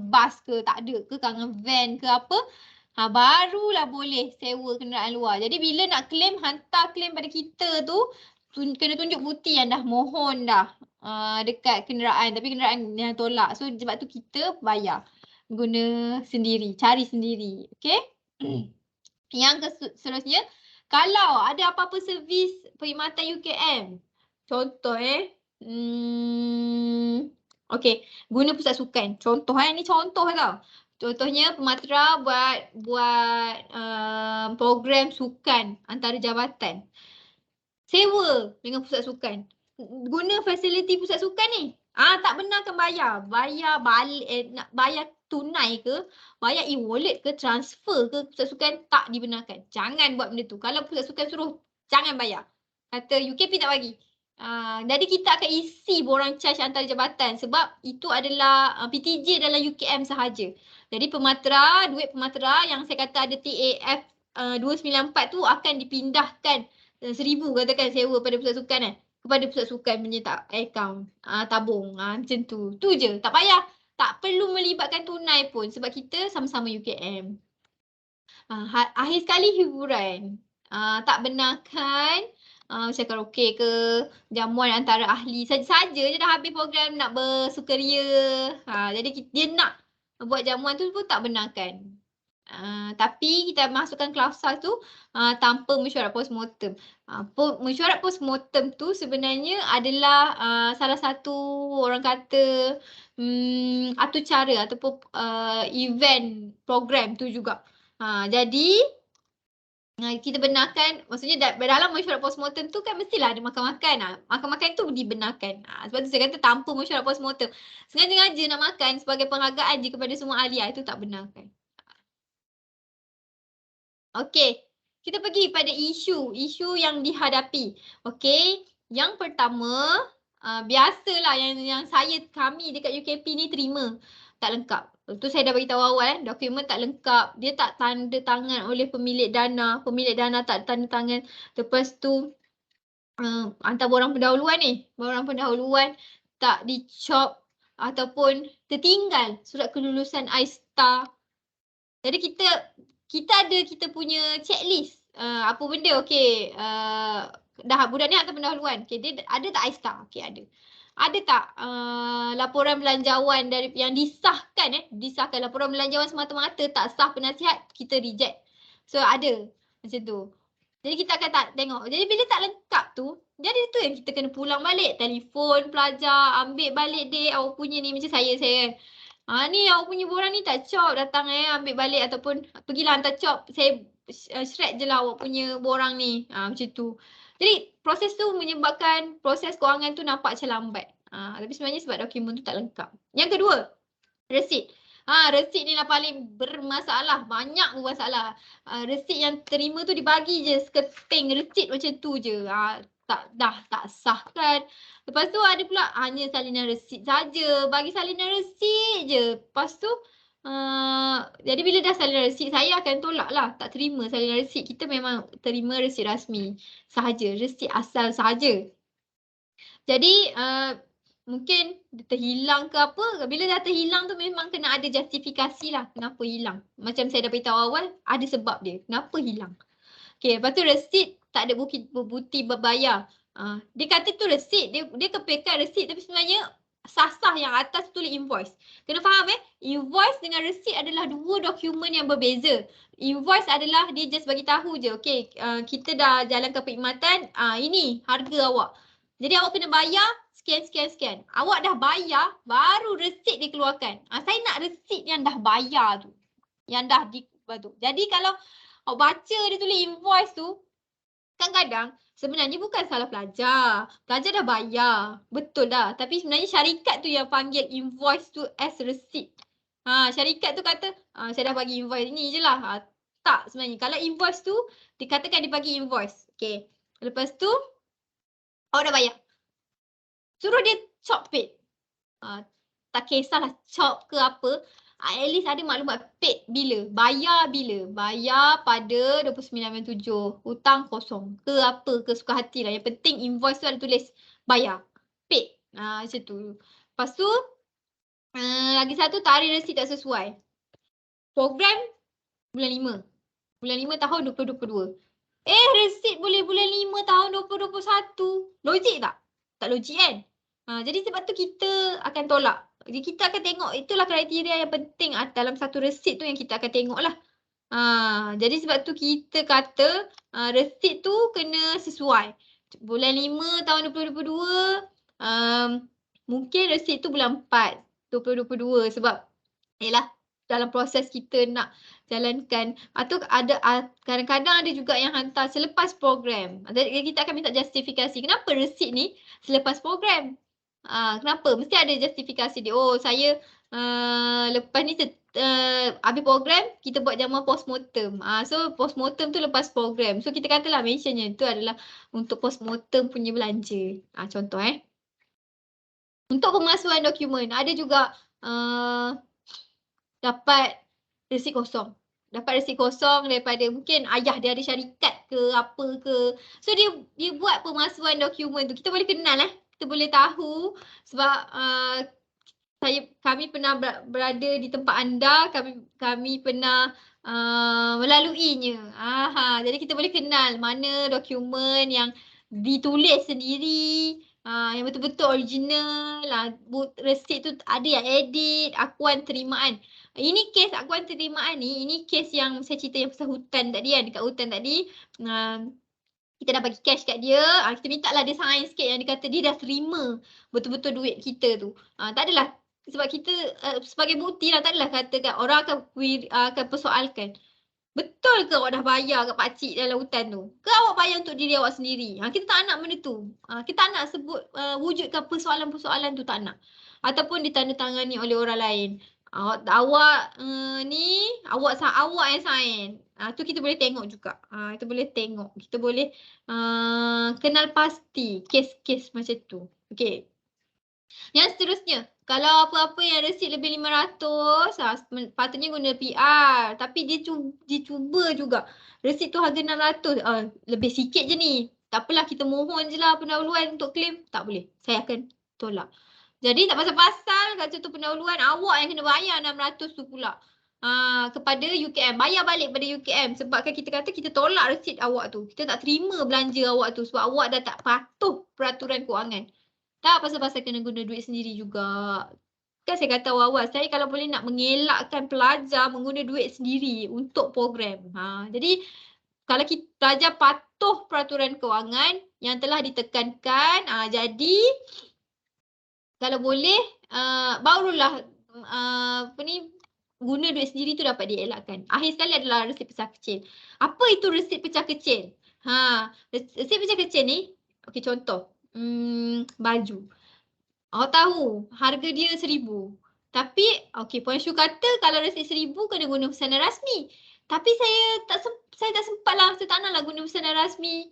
bas ke, tak ada kekangan van ke apa, barulah boleh sewa kenderaan luar. Jadi bila nak claim, hantar claim pada kita tu, kena tunjuk bukti yang dah mohon dah dekat kenderaan, tapi kenderaan yang tolak. So sebab tu kita bayar, guna sendiri, cari sendiri. Okay? Yang seterusnya, kalau ada apa-apa servis perkhidmatan UKM, contoh okey, guna pusat sukan. Contoh ni contoh tau. Contohnya Pematera buat program sukan antara jabatan. Sewa dengan pusat sukan. Guna fasiliti pusat sukan ni. Tak benarkan bayar. Bayar balik, nak bayar tunai ke, bayar e-wallet ke, transfer ke pusat sukan, tak dibenarkan. Jangan buat benda tu. Kalau pusat sukan suruh, jangan bayar. Kata UKP tak bagi. Jadi kita akan isi borang charge antara jabatan sebab itu adalah PTJ dalam UKM sahaja. Jadi duit Pematera yang saya kata ada TAF 294 tu akan dipindahkan 1,000 katakan sewa pada pusat sukan kepada pusat sukan punya akaun tabung macam tu. Tu je, tak payah. Tak perlu melibatkan tunai pun sebab kita sama-sama UKM. Akhir sekali hiburan. Tak benarkan macam karaoke ke, jamuan antara ahli saja je dah habis program nak bersukaria. Jadi dia nak buat jamuan tu pun tak benarkan. Tapi kita masukkan klausul tu tanpa mesyuarat postmortem. Mesyuarat postmortem tu sebenarnya adalah salah satu orang kata atur cara ataupun event program tu juga. Jadi kita benarkan, maksudnya dalam mesyuarat postmortem tu kan mestilah ada makan-makan. Makan-makan tu dibenarkan. Sebab tu saya kata tanpa mesyuarat postmortem. Sengaja-sengaja nak makan sebagai penghargaan je kepada semua ahli, itu tak benarkan. Okey, kita pergi pada isu yang dihadapi. Okey, yang pertama, biasalah yang kami dekat UKP ni terima tak lengkap. Itu saya dah beritahu awal, dokumen tak lengkap, dia tak tanda tangan oleh pemilik dana tak tanda tangan. Lepas tu hantar borang pendahuluan tak dicop ataupun tertinggal surat kelulusan iStar. Jadi kita punya checklist. Apa benda okey, dah budak ni hantar pendahuluan. Okey, dia ada tak iStar? Okey, ada. Ada tak laporan belanjawan dari yang disahkan laporan belanjawan semata-mata tak sah penasihat, kita reject. So ada macam tu. Jadi kita akan tak tengok. Jadi bila tak lengkap tu, jadi tu yang kita kena pulang balik, telefon pelajar, ambil balik dek awak punya ni, macam saya kan. Ni awak punya borang ni tak cop, datang ambil balik ataupun pergilah hantar cop, saya shred je lah awak punya borang ni. Macam tu. Jadi proses tu menyebabkan proses kewangan tu nampak macam lambat. Tapi sebenarnya sebab dokumen tu tak lengkap. Yang kedua, resit. Resit ni lah paling bermasalah, banyak bermasalah. Resit yang terima tu dibagi je seketing resit macam tu je. Tak sah kan. Lepas tu ada pula hanya salinan resit saja, bagi salinan resit je. Lepas tu jadi bila dah salinan resit, saya akan tolak lah, tak terima salinan resit. Kita memang terima resit rasmi sahaja, resit asal sahaja. Jadi mungkin terhilang ke apa, bila dah terhilang tu memang kena ada justifikasi lah kenapa hilang. Macam saya dah beritahu awal, ada sebab dia, kenapa hilang. Okay, lepas tu resit tak ada bukti berbayar. Dia kata tu resit, dia kepekan resit tapi sebenarnya sah-sah yang atas tulis invoice. Kena faham invoice dengan resit adalah dua dokumen yang berbeza. Invoice adalah dia just bagi tahu je, okay, kita dah jalankan perkhidmatan, ini harga awak. Jadi awak kena bayar sekian. Awak dah bayar, baru resit dikeluarkan. Saya nak resit yang dah bayar tu. Yang dah tu. Jadi kalau awak baca dia tulis invoice tu, kadang-kadang sebenarnya bukan salah pelajar. Pelajar dah bayar. Betul dah. Tapi sebenarnya syarikat tu yang panggil invoice tu as receipt. Syarikat tu kata, saya dah bagi invoice ni je lah. Tak sebenarnya. Kalau invoice tu, dikatakan dia bagi invoice. Okay. Lepas tu, awak dah bayar. Suruh dia chop paid. Tak kisahlah chop ke apa. At least ada maklumat paid bila. Bayar bila. Bayar pada 29/7. Hutang kosong. Ke apa. Ke suka hati lah. Yang penting invoice tu ada tulis bayar. Paid. Macam tu. Lepas tu. Lagi satu tarikh resit tak sesuai. Program bulan 5. Bulan 5 tahun 2022. Resit boleh bulan 5 tahun 2021. Logik tak? Tak logik kan? Jadi sebab tu kita akan tolak. Jadi kita akan tengok, itulah kriteria yang penting dalam satu resit tu yang kita akan tengok lah. Jadi sebab tu kita kata resit tu kena sesuai. Bulan 5 tahun 2022, mungkin resit tu bulan 4 2022 sebab yalah dalam proses kita nak jalankan. Atau ada kadang-kadang ada juga yang hantar selepas program. Jadi kita akan minta justifikasi. Kenapa resit ni selepas program? Kenapa? Mesti ada justifikasi dia. Oh, saya lepas ni habis program, kita buat jamuan postmortem. So postmortem tu lepas program. So kita katalah mentionnya tu adalah untuk postmortem punya belanja. Contoh Untuk pemalsuan dokumen, ada juga dapat resit kosong. Dapat resit kosong daripada mungkin ayah dia ada syarikat ke apa ke. So dia buat pemalsuan dokumen tu. Kita boleh kenal kita boleh tahu sebab kami pernah berada di tempat anda, kami pernah melaluinya. Jadi kita boleh kenal mana dokumen yang ditulis sendiri, yang betul-betul original, resit tu ada yang edit, akuan terimaan. Ini kes akuan terimaan ni, ini kes yang saya cerita yang pasal hutan tadi dekat hutan tadi. Kita dah bagi cash kat dia, kita minta lah dia sign sikit yang dia kata dia dah terima betul-betul duit kita tu. Tak adalah sebab kita sebagai bukti lah, tak adalah katakan orang akan persoalkan. Betul ke awak dah bayar kat pakcik dalam hutan tu? Ke awak bayar untuk diri awak sendiri? Kita tak nak benda tu. Kita tak nak sebut wujudkan persoalan-persoalan tu, tak nak. Ataupun ditandatangani oleh orang lain. Awak ni, awak yang sign. Tu kita boleh tengok juga. Kita boleh tengok. Kita boleh kenal pasti kes-kes macam tu. Okay. Yang seterusnya, kalau apa-apa yang resit lebih 500, patutnya guna PR. Tapi dia cuba juga. Resit tu harga 600. Lebih sikit je ni. Tak apalah, kita mohon je lah pendahuluan untuk claim. Tak boleh. Saya akan tolak. Jadi tak pasal-pasal kata tu pendahuluan, awak yang kena bayar 600 tu pula. Kepada UKM. Bayar balik pada UKM. Sebabkan kita kata kita tolak resit awak tu. Kita tak terima belanja awak tu sebab awak dah tak patuh peraturan kewangan. Tak pasal-pasal kena guna duit sendiri juga. Kan saya kata awal-awal, saya kalau boleh nak mengelakkan pelajar mengguna duit sendiri untuk program. Jadi kalau pelajar patuh peraturan kewangan yang telah ditekankan, jadi kalau boleh barulah guna duit sendiri tu dapat dielakkan. Akhir sekali adalah resit pecah kecil. Apa itu resit pecah kecil? Resit pecah kecil ni, okey contoh. Baju. Awak tahu harga dia 1,000. Tapi Puan Syu kata kalau resit 1,000 kena guna pesanan rasmi. Tapi saya tak sempat lah. Saya tak nak lah guna pesanan rasmi.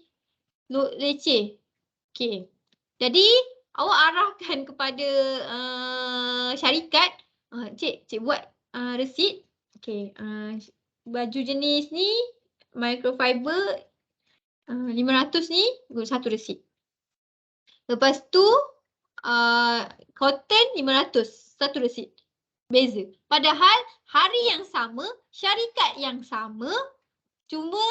Leceh. Okey. Jadi awak arahkan kepada syarikat. Cik buat resit. Okey. Baju jenis ni microfiber 500 ni satu resit. Lepas tu cotton 500 satu resit. Beza. Padahal hari yang sama, syarikat yang sama, cuma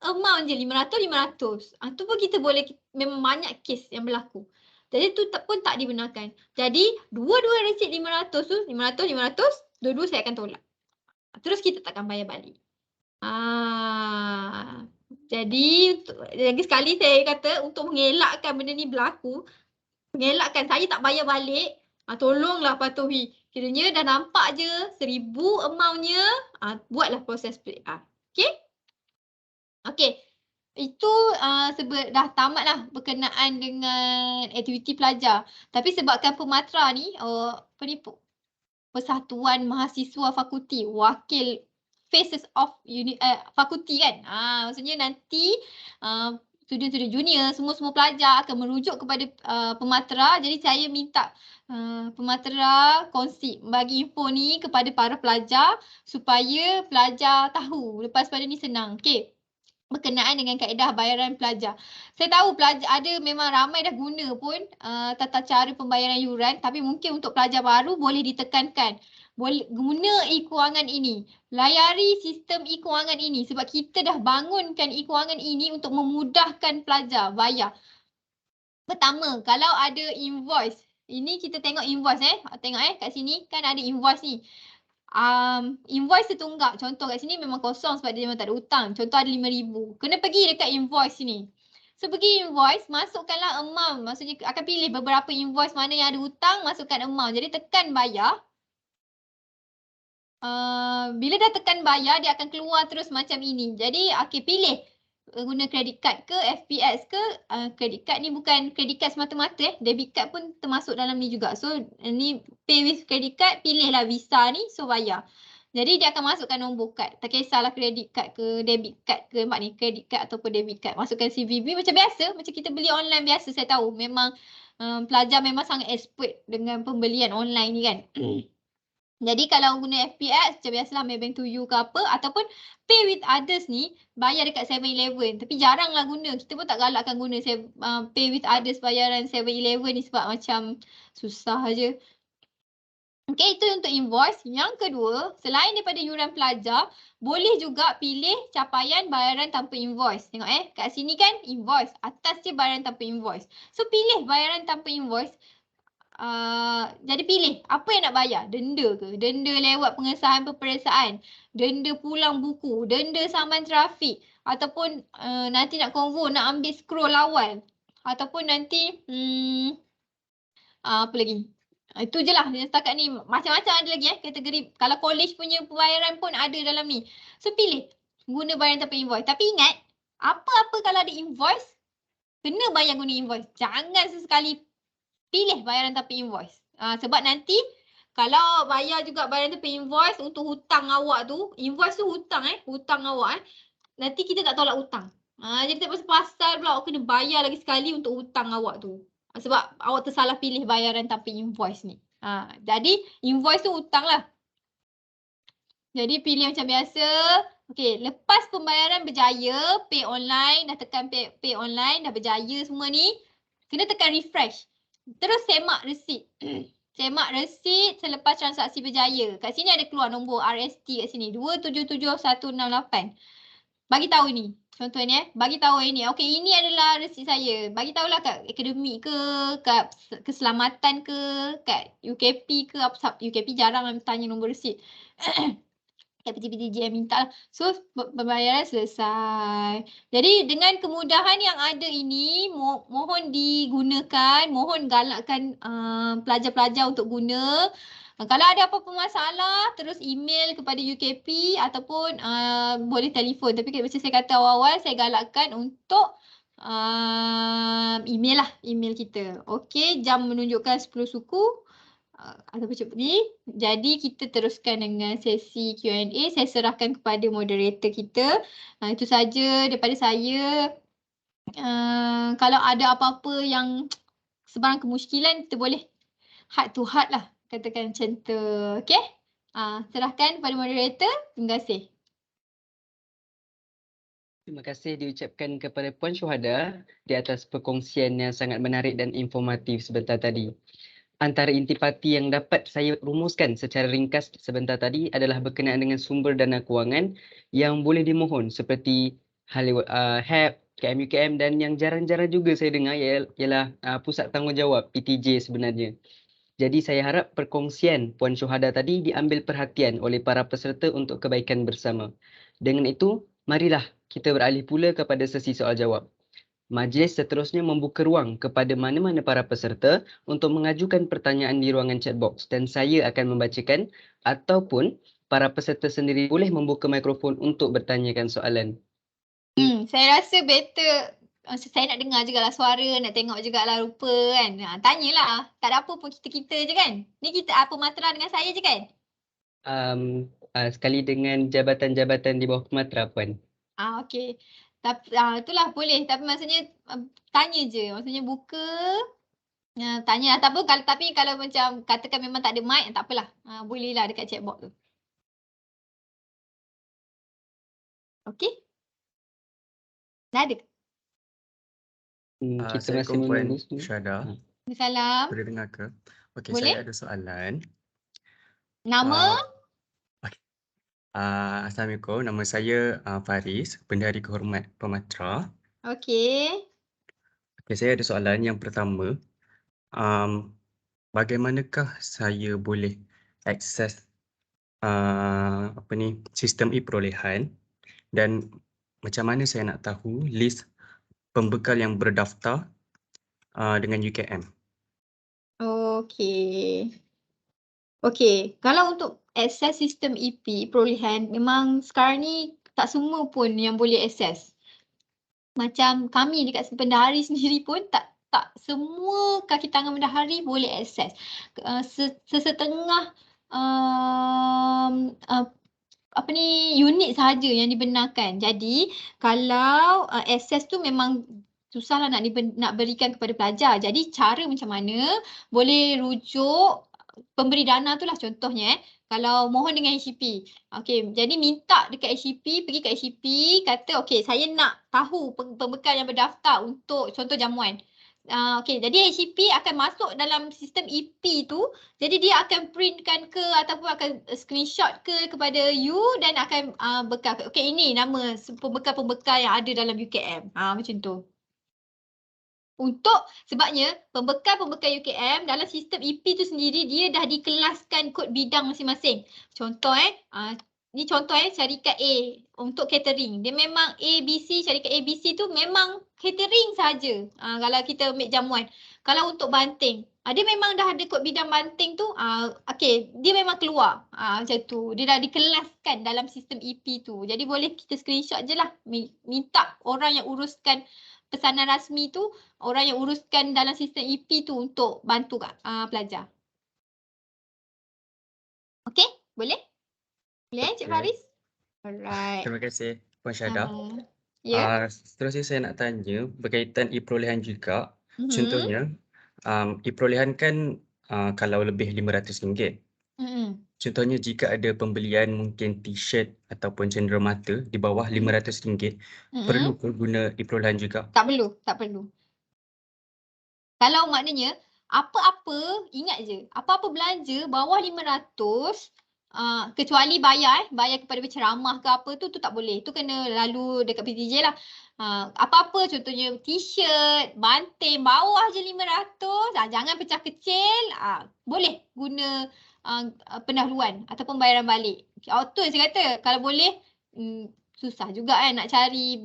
amount je 500. Tu pun kita boleh, memang banyak kes yang berlaku. Jadi tu pun tak dibenarkan. Jadi dua-dua resit 500 tu, 500, dua-dua saya akan tolak. Terus kita takkan bayar balik. Jadi lagi sekali saya kata untuk mengelakkan benda ni berlaku, mengelakkan saya tak bayar balik, tolonglah patuhi. Kiranya dah nampak je 1,000 amountnya, buatlah proses PA. Okey? Okey. Itu dah tamat lah berkenaan dengan aktiviti pelajar. Tapi sebabkan Pematra ni, Persatuan Mahasiswa Fakulti, wakil Faces of Fakulti kan. Maksudnya nanti student-student junior, semua pelajar akan merujuk kepada Pematra. Jadi saya minta Pematra kongsi, bagi info ni kepada para pelajar supaya pelajar tahu. Lepas pada ni senang. Okey. Berkenaan dengan kaedah bayaran pelajar. Saya tahu pelajar ada memang ramai dah guna pun tata cara pembayaran yuran, tapi mungkin untuk pelajar baru boleh ditekankan. Boleh guna e-kewangan ini. Layari sistem e-kewangan ini sebab kita dah bangunkan e-kewangan ini untuk memudahkan pelajar bayar. Pertama, kalau ada invoice. Ini kita tengok invoice Tengok kat sini kan ada invoice ni. Invoice tertunggak. Contoh kat sini memang kosong sebab dia memang tak ada hutang. Contoh ada 5,000. Kena pergi dekat invoice sini. So pergi invoice, masukkanlah amount. Maksudnya akan pilih beberapa invoice mana yang ada hutang, masukkan amount. Jadi tekan bayar. Bila dah tekan bayar, dia akan keluar terus macam ini. Jadi pilih guna credit card ke, FPS ke. Credit card ni bukan credit card semata-mata. Debit card pun termasuk dalam ni juga. So ni pay with credit card, pilihlah Visa ni, so bayar. Jadi dia akan masukkan nombor kad. Tak kisahlah credit card ke, debit card ke, mak ni credit card ataupun debit card. Masukkan CVV macam biasa, macam kita beli online biasa. Saya tahu memang pelajar memang sangat expert dengan pembelian online ni kan. Jadi kalau guna FPS, macam biasalah Maybank to you ke apa, ataupun pay with others ni, bayar dekat 7-Eleven. Tapi jaranglah guna, kita pun tak galakkan guna pay with others bayaran 7-Eleven ni sebab macam susah je. Okey, itu untuk invoice. Yang kedua, selain daripada yuran pelajar, boleh juga pilih capaian bayaran tanpa invoice. Tengok kat sini kan invoice, atas je bayaran tanpa invoice. So pilih bayaran tanpa invoice. Jadi pilih apa yang nak bayar, denda ke, denda lewat pengesahan peperiksaan, denda pulang buku, denda saman trafik, ataupun nanti nak konvo, nak ambil scroll awal, ataupun nanti apa lagi, itu je lah setakat ni. Macam-macam ada lagi kategori. Kalau college punya pembayaran pun ada dalam ni. So pilih guna bayaran tanpa invoice. Tapi ingat, apa-apa kalau ada invoice, kena bayar guna invoice. Jangan sesekali pilih bayaran tanpa invoice. Sebab nanti kalau bayar juga bayaran tanpa invoice untuk hutang awak tu, invoice tu hutang hutang awak nanti kita tak tolak hutang. Jadi tak pasal pula awak kena bayar lagi sekali untuk hutang awak tu. Sebab awak tersalah pilih bayaran tanpa invoice ni. Jadi invoice tu hutang lah. Jadi pilih macam biasa. Okey, lepas pembayaran berjaya, pay online, dah tekan pay online, dah berjaya semua ni, kena tekan refresh. Terus semak resit. Semak resit selepas transaksi berjaya. Kat sini ada keluar nombor RST kat sini. 277168. Bagi tahu ini. Contohnya bagi tahu ini. Okey, ini adalah resit saya. Bagi tahulah kat akademik ke, kat keselamatan ke, kat UKP ke, apa UKP jarang tanya nombor resit. Kat PTPTJ minta lah. So pembayaran selesai. Jadi dengan kemudahan yang ada ini, mohon digunakan, mohon galakkan pelajar-pelajar untuk guna. Kalau ada apa-apa masalah, terus email kepada UKP ataupun boleh telefon. Tapi macam saya kata awal-awal, saya galakkan untuk email lah, email kita. Okey, jam menunjukkan 10 suku. Ataupun cepat ni. Jadi kita teruskan dengan sesi Q&A. Saya serahkan kepada moderator kita. Itu saja daripada saya. Kalau ada apa-apa yang sebarang kemusykilan, kita boleh heart to heart lah. Katakan macam tu. Okey? Serahkan kepada moderator. Terima kasih. Terima kasih diucapkan kepada Puan Syuhada di atas perkongsian yang sangat menarik dan informatif sebentar tadi. Antara intipati yang dapat saya rumuskan secara ringkas sebentar tadi adalah berkenaan dengan sumber dana kewangan yang boleh dimohon seperti HAP, KMUKM dan yang jarang-jarang juga saya dengar ialah Pusat Tanggungjawab PTJ sebenarnya. Jadi saya harap perkongsian Puan Syuhada tadi diambil perhatian oleh para peserta untuk kebaikan bersama. Dengan itu, marilah kita beralih pula kepada sesi soal jawab. Majlis seterusnya membuka ruang kepada mana-mana para peserta untuk mengajukan pertanyaan di ruangan chat box dan saya akan membacakan ataupun para peserta sendiri boleh membuka mikrofon untuk bertanyakan soalan. Saya rasa better. Saya nak dengar jugalah suara, nak tengok jugalah rupa kan. Tanyalah. Tak ada apa pun kita-kita je kan. Ni kita apa Matra dengan saya je kan? Sekali dengan jabatan-jabatan di bawah Pematra, Puan. Okey. Tapi itulah boleh. Tapi maksudnya tanya je. Maksudnya buka. Tanya tak apa. Tapi kalau macam katakan memang tak ada mic, tak apalah. Bolehlah dekat chat box tu. Okey. Dah ada. Kita masih Assalamualaikum Puan menunggu semua. Syuhada. Salam. Boleh dengar ke? Okey, Boleh? saya ada soalan. Nama? Assalamualaikum, nama saya Faris, Bendahari Kehormat Pematra. Okey. Okey, saya ada soalan yang pertama. Bagaimanakah saya boleh akses sistem e-perolehan dan macam mana saya nak tahu list pembekal yang berdaftar dengan UKM? Okey, kalau untuk akses sistem EP perolehan, memang sekarang ni tak semua pun yang boleh akses. Macam kami dekat bendahari sendiri pun tak semua kaki tangan bendahari boleh akses. Sesetengah unit sahaja yang dibenarkan. Jadi kalau akses tu memang susahlah nak berikan kepada pelajar. Jadi cara macam mana boleh rujuk pemberi dana tu lah contohnya kalau mohon dengan HCP. Okey, jadi minta dekat HCP, pergi kat HCP, kata okey saya nak tahu pembekal yang berdaftar untuk contoh jamuan. Okey, jadi HCP akan masuk dalam sistem EP tu, jadi dia akan printkan ke ataupun akan screenshot ke kepada you dan akan bekal. Okey, ini nama pembekal-pembekal yang ada dalam UKM. Macam tu. Sebabnya pembekal-pembekal UKM dalam sistem EP tu sendiri dia dah dikelaskan kod bidang masing-masing. Contoh ni contoh syarikat A untuk catering. Dia memang ABC, syarikat ABC tu memang catering saja. Kalau kita ambil jamuan. Kalau untuk banting, dia memang dah ada kod bidang banting tu. Okey, dia memang keluar. Macam tu. Dia dah dikelaskan dalam sistem EP tu. Jadi boleh kita screenshot je lah. Minta orang yang uruskan pesanan rasmi tu, orang yang uruskan dalam sistem EP tu untuk bantu pelajar. Okey, boleh? Boleh Cik Faris? Alright. Terima kasih Puan Syuhada. Ya. Seterusnya saya nak tanya berkaitan e-perolehan juga. Contohnya, e-perolehan kan kalau lebih RM500. Contohnya jika ada pembelian mungkin t-shirt ataupun cenderamata di bawah RM500, perlu ke guna e-perolehan juga? Tak perlu. Kalau maknanya apa-apa, ingat je, apa-apa belanja bawah 500 kecuali bayar kepada penceramah ke apa tu tak boleh. Tu kena lalu dekat PTJ lah. Apa-apa contohnya t-shirt, banting bawah je 500, jangan pecah kecil, boleh guna pendahuluan ataupun bayaran balik. Auto saya kata kalau boleh susah juga kan nak cari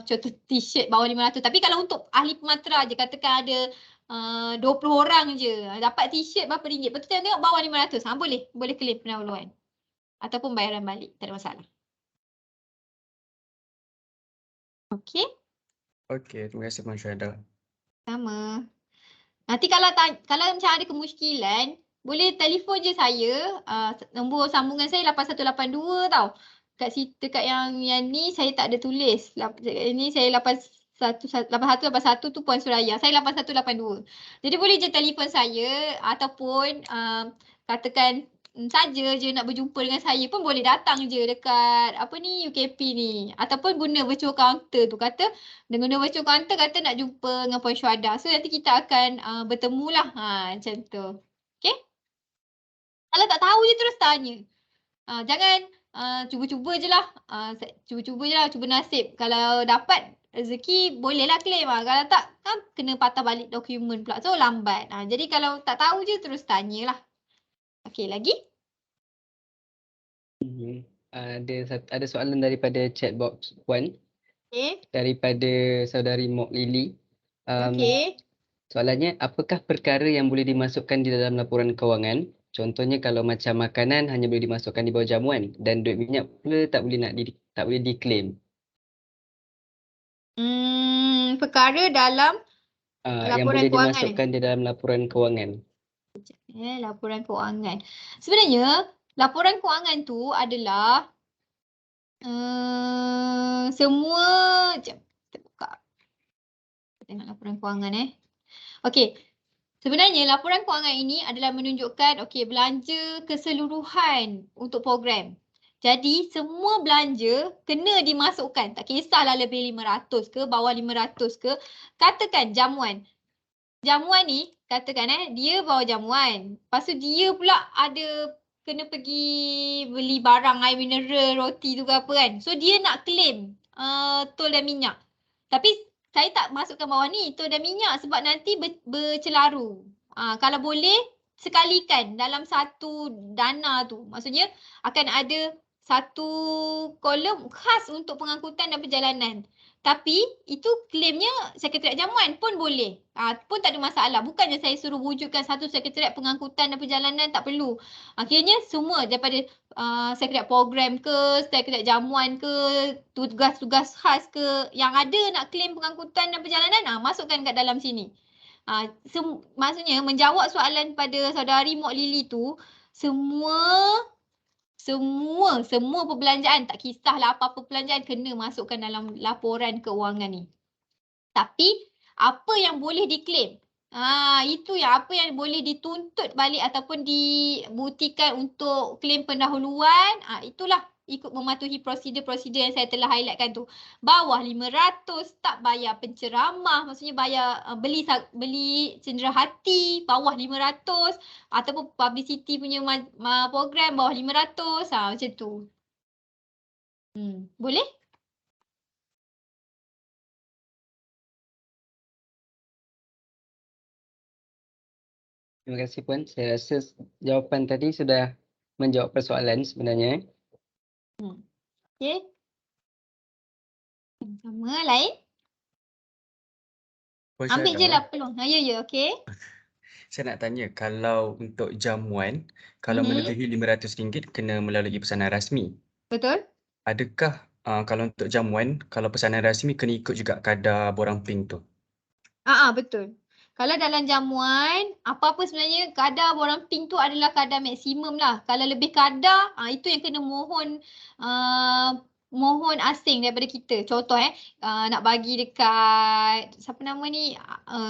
contoh t-shirt bawah 500. Tapi kalau untuk ahli pematra je, katakan ada 20 orang je dapat t-shirt berapa ringgit. Lepas tu tengok bawah 500. Boleh claim pendahuluan. Ataupun bayaran balik. Tak ada masalah. Okey. Okey, terima kasih Puan Syuhada. Sama. Nanti kalau macam ada kemusykilan, boleh telefon je saya. Nombor sambungan saya 8182 tau. Dekat yang ni saya tak ada tulis. Ini saya 8181 tu Puan Suraya. Saya 8182. Jadi boleh je telefon saya ataupun katakan saja je nak berjumpa dengan saya pun boleh datang je dekat UKP ni. Ataupun guna virtual counter tu. Kata dengan virtual counter kata nak jumpa dengan Puan Syuhada. So nanti kita akan bertemu lah. Macam tu. Okay? Kalau tak tahu je terus tanya. Jangan cuba-cuba je lah. Cuba-cuba je lah. Cuba nasib. Kalau dapat rezeki bolehlah claim. Kalau tak kan kena patah balik dokumen pula. So lambat. Jadi kalau tak tahu je terus tanyalah. Okay, lagi? Ada soalan daripada chat box Puan. Okay. Daripada saudari Mok Lily. Okay. Soalannya, apakah perkara yang boleh dimasukkan di dalam laporan kewangan? Contohnya kalau macam makanan hanya boleh dimasukkan di bawah jamuan dan duit minyak pula tak boleh diklaim. Perkara dalam yang boleh dimasukkan di dalam laporan kewangan. Laporan kewangan. Sebenarnya laporan kewangan tu adalah semua. Sekejap, kita buka. Kita tengok laporan kewangan Okey. Sebenarnya laporan kewangan ini adalah menunjukkan belanja keseluruhan untuk program. Jadi semua belanja kena dimasukkan. Tak kisahlah lebih 500 ke, bawah 500 ke. Katakan jamuan. Jamuan ni katakan dia bawa jamuan. Lepas tu dia pula ada kena pergi beli barang air mineral, roti tu ke apa kan. So dia nak claim tol dan minyak. Tapi saya tak masukkan bawah ni tol dan minyak sebab nanti bercelaru. Kalau boleh sekalikan dalam satu dana tu. Maksudnya akan ada satu kolom khas untuk pengangkutan dan perjalanan. Tapi itu klaimnya sekretariat jamuan pun boleh. Pun tak ada masalah. Bukannya saya suruh wujudkan satu sekretariat pengangkutan dan perjalanan, tak perlu. Akhirnya semua daripada sekretariat program ke, sekretariat jamuan ke, tugas-tugas khas ke, yang ada nak klaim pengangkutan dan perjalanan, masukkan kat dalam sini. Maksudnya menjawab soalan pada saudari Mok Lily tu, semua perbelanjaan, tak kisahlah apa-apa perbelanjaan kena masukkan dalam laporan keuangan ni. Tapi apa yang boleh diklaim? Itu yang apa yang boleh dituntut balik ataupun dibuktikan untuk klaim pendahuluan, itulah ikut mematuhi prosedur-prosedur yang saya telah highlightkan tu. Bawah 500 tak bayar penceramah, maksudnya bayar beli cenderahati bawah 500 ataupun publicity punya program bawah 500, macam tu. Boleh? Terima kasih Puan. Saya rasa jawapan tadi sudah menjawab persoalan sebenarnya. Okey. Sama lain? Puan Ambil je Syahada, lah peluang. Ya, okey. saya nak tanya, kalau untuk jamuan, kalau melebihi RM500 kena melalui pesanan rasmi. Betul? Adakah kalau untuk jamuan, kalau pesanan rasmi kena ikut juga kadar borang pink tu? Betul. Kalau dalam jamuan, apa-apa sebenarnya kadar borang pink tu adalah kadar maksimum lah. Kalau lebih kadar, itu yang kena mohon asing daripada kita. Contoh nak bagi dekat siapa nama ni,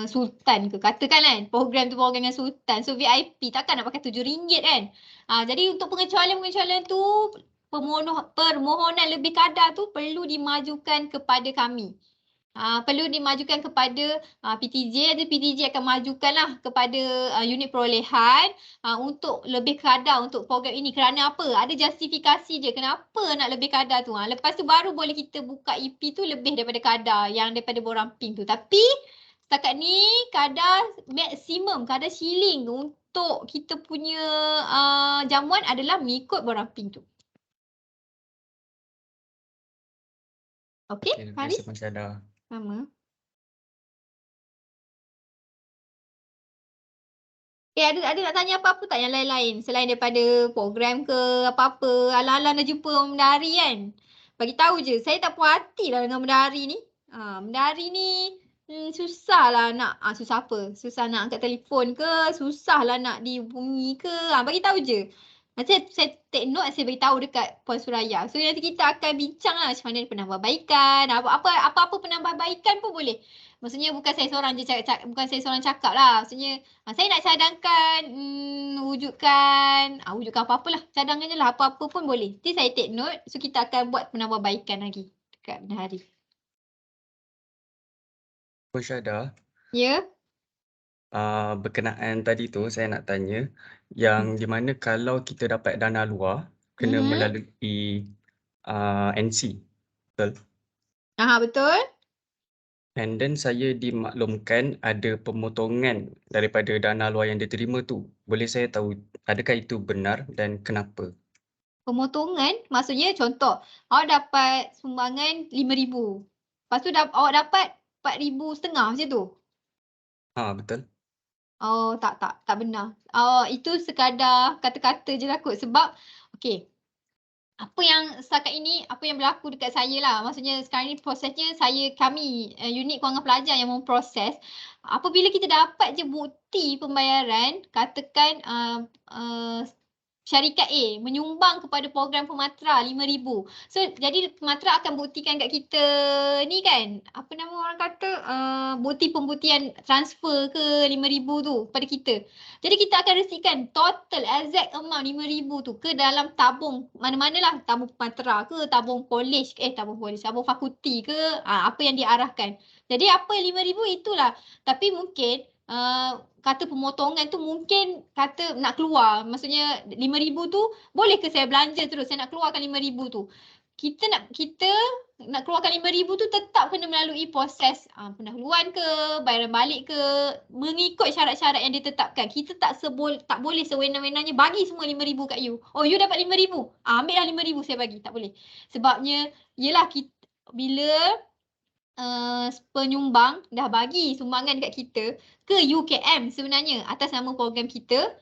Sultan ke, katakan kan, program tu program dengan Sultan. So VIP takkan nak pakai RM7 kan. Jadi untuk pengecualian-pengecualian tu, permohonan lebih kadar tu perlu dimajukan kepada kami. Perlu dimajukan kepada PTJ. Jadi PTJ akan majukanlah kepada unit perolehan untuk lebih kadar untuk program ini. Kerana apa? Ada justifikasi dia kenapa nak lebih kadar tu. Lepas tu baru boleh kita buka EP tu lebih daripada kadar yang daripada borang pink tu. Tapi setakat ni kadar maksimum, kadar ceiling untuk kita punya jamuan adalah mengikut borang pink tu. Okey, Terima Haris? kasih Puan Syahada. Sama. Ada nak tanya apa-apa tak yang lain-lain selain daripada program ke apa-apa, ala-ala nak jumpa Mendari kan? Bagi tahu je, saya tak puas hati lah dengan Mendari ni. Mendari ni susah lah nak, susah apa? Susah nak angkat telefon ke? Susah lah nak dihubungi ke? Bagi tahu je. Macam saya take note, saya beritahu dekat Puan Suraya. So nanti kita akan bincang lah macam mana penambahbaikan, apa-apa penambahbaikan pun boleh. Maksudnya bukan saya seorang je bukan saya seorang cakap lah. Maksudnya saya nak cadangkan wujudkan apa-apalah. Cadangan je lah, apa-apa pun boleh. Nanti saya take note, so kita akan buat penambahbaikan lagi dekat benda hari. Puan Syahda, Ya? berkenaan tadi tu saya nak tanya yang di mana kalau kita dapat dana luar kena melalui NC, betul? Betul. And then saya dimaklumkan ada pemotongan daripada dana luar yang diterima tu. Boleh saya tahu adakah itu benar dan kenapa? Pemotongan maksudnya contoh, awak dapat sumbangan 5,000. Lepas tu awak dapat 4,500 macam tu. Betul. Oh, tak benar. Itu sekadar kata-kata je lah kot. Sebab, okey, apa yang setakat ini, apa yang berlaku dekat saya lah. Maksudnya sekarang ni prosesnya kami, unit kewangan pelajar yang memproses. Apabila kita dapat je bukti pembayaran, katakan syarikat A menyumbang kepada program Pematra 5,000. So jadi Pematra akan buktikan kat kita ni kan, apa nama orang kata, bukti pembuktian transfer ke 5,000 tu pada kita. Jadi kita akan resikan total exact amount 5,000 tu ke dalam tabung mana-manalah, tabung Pematra ke, tabung tabung fakulti ke, apa yang diarahkan. Jadi apa 5,000 itulah. Tapi mungkin kata pemotongan tu mungkin kata nak keluar. Maksudnya 5,000 tu boleh ke saya belanja terus, saya nak keluarkan 5,000 tu. Kita nak keluarkan 5,000 tu tetap kena melalui proses pendahuluan ke, bayaran balik ke, mengikut syarat-syarat yang ditetapkan. Kita tak boleh sewenang-wenangnya bagi semua 5,000 kat you. Oh, you dapat 5,000. Ambillah 5,000 saya bagi. Tak boleh. Sebabnya yelah bila penyumbang dah bagi sumbangan kat kita ke UKM sebenarnya atas nama program kita,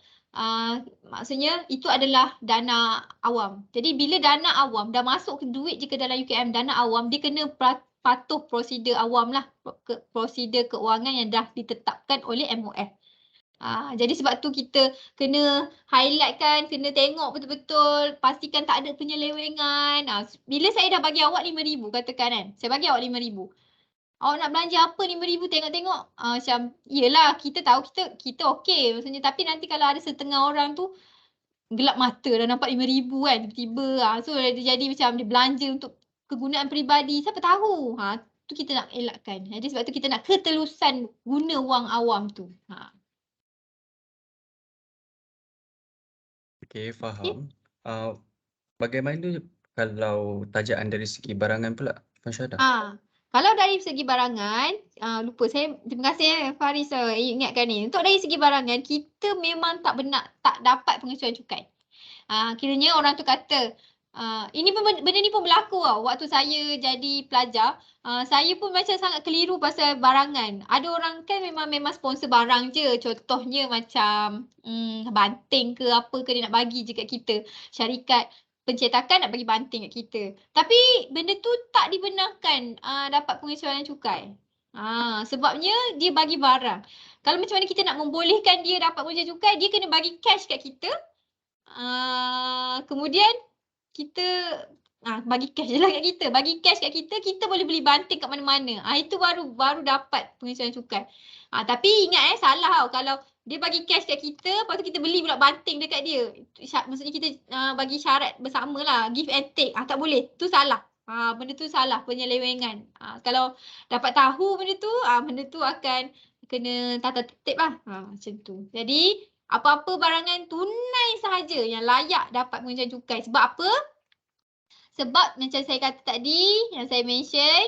maksudnya itu adalah dana awam. Jadi bila dana awam dah masuk ke duit je ke dalam UKM, dana awam dia kena patuh prosedur awam lah, prosedur keuangan yang dah ditetapkan oleh MOF. Jadi sebab tu kita kena highlight kan, kena tengok betul-betul, pastikan tak ada penyelewengan. Bila saya dah bagi awak 5,000 katakan kan, saya bagi awak 5,000. Awak nak belanja apa 5,000 tengok-tengok, macam yelah kita tahu kita okey maksudnya, tapi nanti kalau ada setengah orang tu gelap mata dah nampak 5,000 kan tiba-tiba, so dia jadi macam dia belanja untuk kegunaan peribadi, siapa tahu. Tu kita nak elakkan. Jadi sebab tu kita nak ketelusan guna wang awam tu. Okey, faham. Bagaimana kalau tajaan dari segi barangan pula, Puan Syahda? Kalau dari segi barangan, lupa saya, terima kasih Faris ingatkan ni. Untuk dari segi barangan, kita memang tak dapat pengecualian cukai. Kiranya orang tu kata, benda ni pun berlaku waktu saya jadi pelajar. Saya pun macam sangat keliru pasal barangan. Ada orang kan memang sponsor barang je. Contohnya macam banting ke apa ke dia nak bagi je kat kita. Syarikat pencetakan nak bagi banting kat kita. Tapi benda tu tak dibenarkan dapat pengecualian cukai. Sebabnya dia bagi barang. Kalau macam mana kita nak membolehkan dia dapat pengecualian cukai, dia kena bagi cash kat kita. Kemudian kita bagi cash je lah kat kita. Bagi cash kat kita, kita boleh beli banting kat mana-mana. Itu baru dapat pengecualian cukai. Tapi ingat salah tau. Kalau dia bagi cash kat kita, lepas tu kita beli pula banting dekat dia. Maksudnya kita bagi syarat bersama lah. Give and take. Tak boleh. Tu salah. Benda tu salah. Penyelewengan. Kalau dapat tahu benda tu akan kena tata tertib lah. Macam tu. Jadi, apa-apa barangan tunai sahaja yang layak dapat pengecualian cukai. Sebab apa? Sebab macam saya kata tadi, yang saya mention,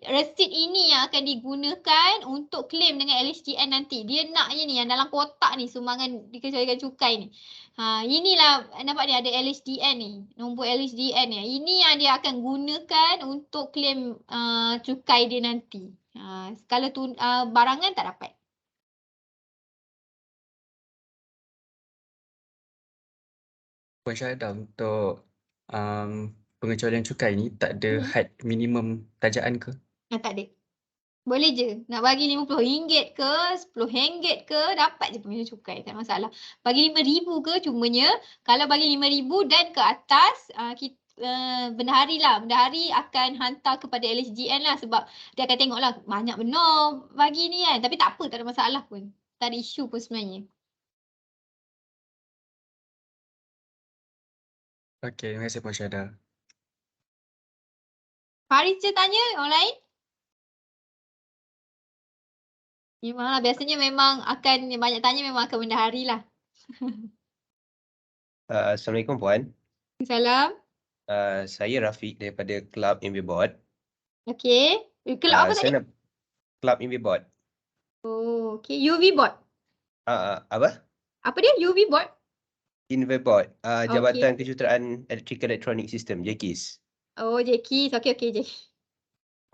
resit ini yang akan digunakan untuk claim dengan LHDN nanti. Dia naknya ni yang dalam kotak ni, sumbangan dikecualikan cukai ni. Inilah, nampak ni ada LHDN ni, nombor LHDN ni. Ini yang dia akan gunakan untuk claim cukai dia nanti. Kalau barangan tak dapat. Puan Syahda, untuk pengecualian cukai ni tak ada had minimum tajaan ke? Tak ada. Boleh je. Nak bagi RM50 ke, RM10 ke, dapat je pengeluaran cukai. Tak ada masalah. Bagi RM5,000 ke, cumanya kalau bagi RM5,000 dan ke atas, bendahari lah. Bendahari akan hantar kepada LHDN lah sebab dia akan tengok lah banyak benar bagi ni kan. Tapi tak apa, tak ada masalah pun. Tak ada isu pun sebenarnya. Okey, terima kasih Puan Syahda. Faris je tanya, orang lain? Memanglah, biasanya memang akan, banyak tanya memang akan bendahari lah. Assalamualaikum Puan. Salam. Saya Rafiq daripada Club Inviboard. Okey. Kelab apa tadi? Saya nak Club Inviboard. Oh, okey. UV board. Apa? Apa dia? UV board? Inviboard, Jabatan Okey. Kejuruteraan Electrical Electronic System, JKIS. Oh, JKIS. Okey, JKIS.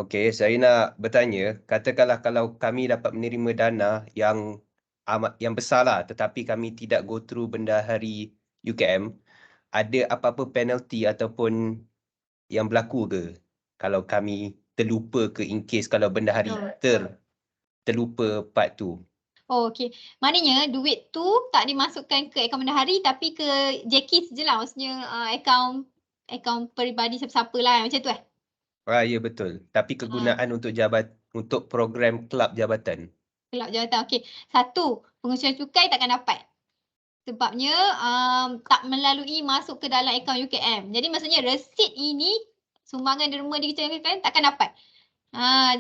Okey, saya nak bertanya, katakanlah kalau kami dapat menerima dana yang besar lah, tetapi kami tidak go through bendahari UKM, ada apa-apa penalty ataupun yang berlaku ke kalau kami terlupa ke in case kalau bendahari terlupa part tu? Oh, okey. Maknanya duit tu tak dimasukkan ke akaun bendahari tapi ke JKIS je lah. Maksudnya akaun peribadi siapa-siapa lah macam tu Ya betul. Tapi kegunaan untuk program kelab jabatan. Kelab jabatan. Okey. Satu, pengurusan cukai takkan dapat. Sebabnya tak melalui masuk ke dalam akaun UKM. Jadi maksudnya resit ini sumbangan derma di kecil-kecil takkan dapat.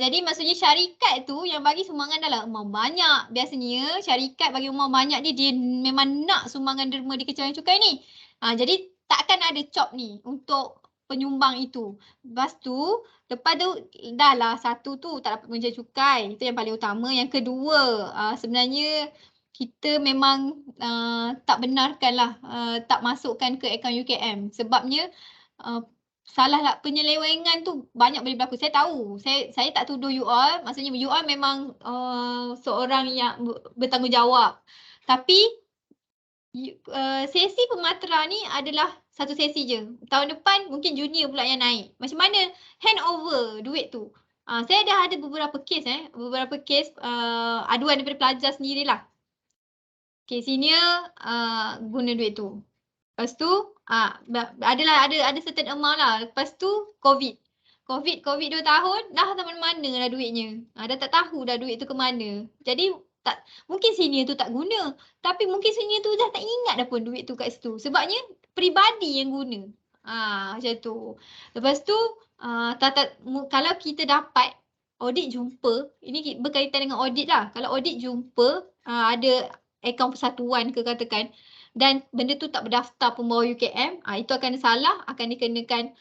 Jadi maksudnya syarikat tu yang bagi sumbangan dalam amount banyak. Biasanya syarikat bagi amount banyak dia memang nak sumbangan derma di kecil cukai ni. Jadi takkan ada cop ni untuk penyumbang itu. Lepas tu, lepas tu dah lah satu tu tak dapat pengerusi cukai. Itu yang paling utama. Yang kedua, sebenarnya kita memang tak benarkan lah, tak masukkan ke akaun UKM. Sebabnya salah lah, penyelewengan tu banyak boleh berlaku. Saya tahu, saya tak tuduh you all. Maksudnya you all memang seorang yang bertanggungjawab. Tapi sesi pematera ni adalah satu sesi je. Tahun depan mungkin junior pula yang naik. Macam mana hand over duit tu? Saya dah ada beberapa kes aduan daripada pelajar sendirilah. Okay, senior guna duit tu. Lepas tu ada certain amount lah. Lepas tu COVID 2 tahun dah tak mana-mana lah duitnya. Dah tak tahu dah duit tu ke mana. Jadi mungkin senior tu tak guna. Tapi mungkin senior tu dah tak ingat dah pun duit tu kat situ. Sebabnya peribadi yang guna. Macam tu. Lepas tu kalau kita dapat audit jumpa, ini berkaitan dengan audit lah. Kalau audit jumpa ada akaun persatuan ke katakan dan benda tu tak berdaftar pembawa UKM, itu akan salah, akan dikenakan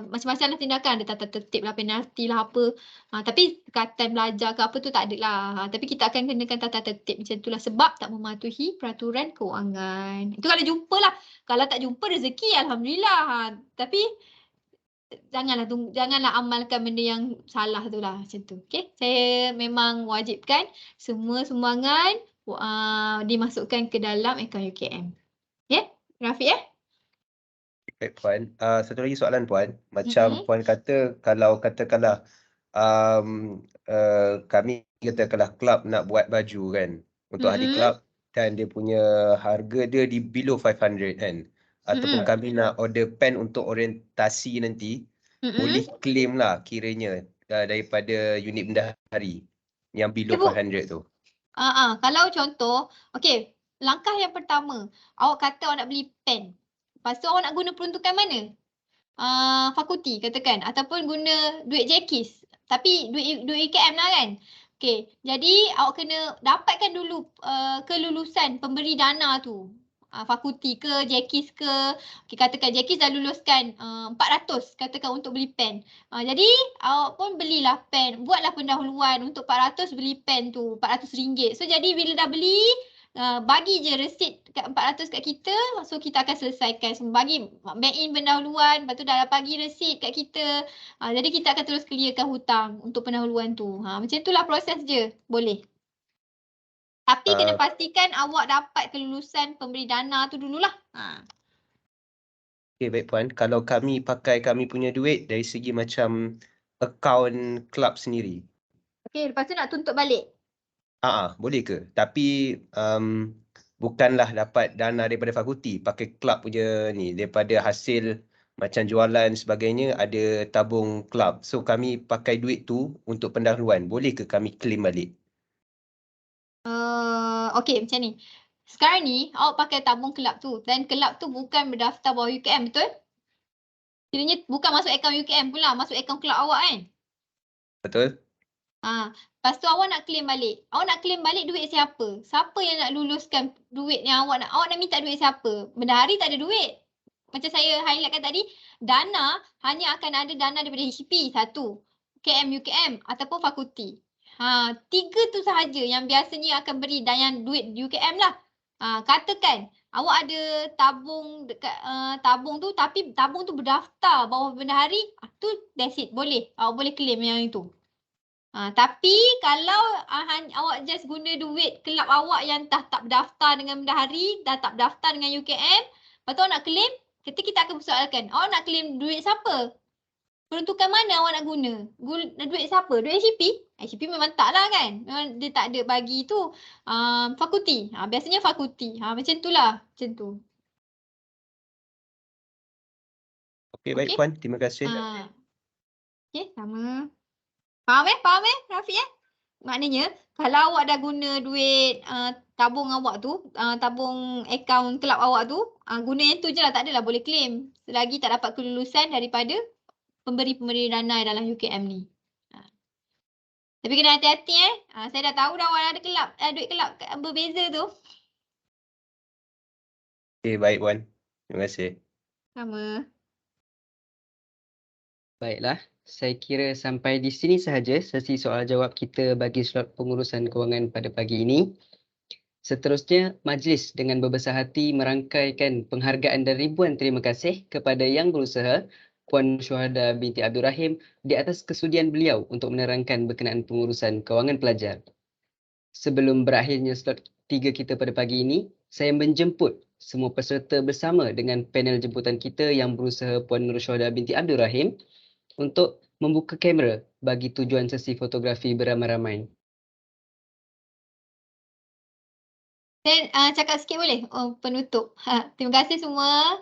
macam-macam lah tindakan, ada tata tertib lah, penalti lah apa. Tapi dekatan belajar ke apa tu tak ada lah. Tapi kita akan kenakan tata tertib macam tu lah sebab tak mematuhi peraturan kewangan. Itu kalau jumpa lah. Kalau tak jumpa rezeki, Alhamdulillah. Tapi janganlah amalkan benda yang salah tu lah macam tu. Okay? Saya memang wajibkan semua sumbangan dimasukkan ke dalam akaun UKM. Rafiq Baik Puan. Satu lagi soalan Puan. Macam Puan kata kalau katakanlah kami katakanlah kelab nak buat baju kan untuk adik kelab dan dia punya harga dia di below 500 kan. Ataupun kami nak order pen untuk orientasi nanti boleh claim lah kiranya daripada unit bendahari yang below 500 tu. Kalau contoh, okey, langkah yang pertama, awak kata awak nak beli pen. Lepas tu awak nak guna peruntukan mana? Fakulti katakan ataupun guna duit JKIS. Tapi duit UKM lah kan. Okey, jadi awak kena dapatkan dulu kelulusan pemberi dana tu. Fakulti ke, JKIS ke. Okay, katakan JKIS dah luluskan 400 katakan untuk beli pen. Jadi awak pun belilah pen. Buatlah pendahuluan untuk 400 beli pen tu. RM400. So jadi bila dah beli, bagi je resit kat 400 kat kita. So kita akan selesaikan. So, bagi bank in pendahuluan. Lepas tu dah bagi resit kat kita. Jadi kita akan terus clearkan hutang untuk pendahuluan tu. Macam itulah proses je. Boleh. Tapi kena pastikan awak dapat kelulusan pemberi dana tu dululah. Okay, baik Puan. Kalau kami pakai kami punya duit dari segi macam akaun kelab sendiri. Okay, lepas tu nak tuntut balik. Boleh ke? Tapi bukanlah dapat dana daripada fakulti, pakai kelab punya ni, daripada hasil macam jualan sebagainya ada tabung kelab. So kami pakai duit tu untuk pendahuluan. Boleh ke kami claim balik? Okay, macam ni. Sekarang ni awak pakai tabung kelab tu dan kelab tu bukan berdaftar bawah UKM, betul? Kiranya bukan masuk akaun UKM pula, masuk akaun kelab awak kan? Betul? Lepas tu awak nak claim balik. Awak nak claim balik duit siapa? Siapa yang nak luluskan duit yang awak nak minta duit siapa? Bendahari tak ada duit. Macam saya highlightkan tadi, dana hanya akan ada dana daripada HCP satu, UKM ataupun fakulti. Tiga tu sahaja yang biasanya akan beri dayan duit UKM lah. Katakan awak ada tabung dekat tabung tu tapi tabung tu berdaftar bawah bendahari, tu that's it, boleh. Awak boleh claim yang itu. Tapi kalau awak just guna duit kelab awak yang tak berdaftar dengan bendahari, dah tak berdaftar dengan UKM, lepas tu awak nak claim, kita akan persoalkan, awak nak claim duit siapa? Peruntukan mana awak nak guna? Duit siapa? Duit HCP? HCP memang tak lah kan? Memang dia tak ada bagi tu. Fakulti. Biasanya fakulti. Macam tu lah. Macam tu. Okey, baik Puan. Terima kasih. Okey, sama. Faham Rafiq Maknanya kalau awak dah guna duit tabung awak tu, tabung akaun kelab awak tu, guna yang tu je lah, tak adalah boleh claim selagi tak dapat kelulusan daripada pemberi dana dalam UKM ni. Tapi kena hati-hati saya dah tahu dah awak ada kelab, duit kelab berbeza tu. Okey, baik Puan. Terima kasih. Sama. Baiklah, saya kira sampai di sini sahaja sesi soal jawab kita bagi slot pengurusan kewangan pada pagi ini. Seterusnya, majlis dengan berbesar hati merangkaikan penghargaan dan ribuan terima kasih kepada yang berusaha, Puan Syuhada binti Abdul Rahim, di atas kesudian beliau untuk menerangkan berkenaan pengurusan kewangan pelajar. Sebelum berakhirnya slot 3 kita pada pagi ini, saya menjemput semua peserta bersama dengan panel jemputan kita yang berusaha Puan Nur Syuhada binti Abdul Rahim untuk membuka kamera bagi tujuan sesi fotografi beramai-ramai. Saya cakap sikit boleh? Penutup. Terima kasih semua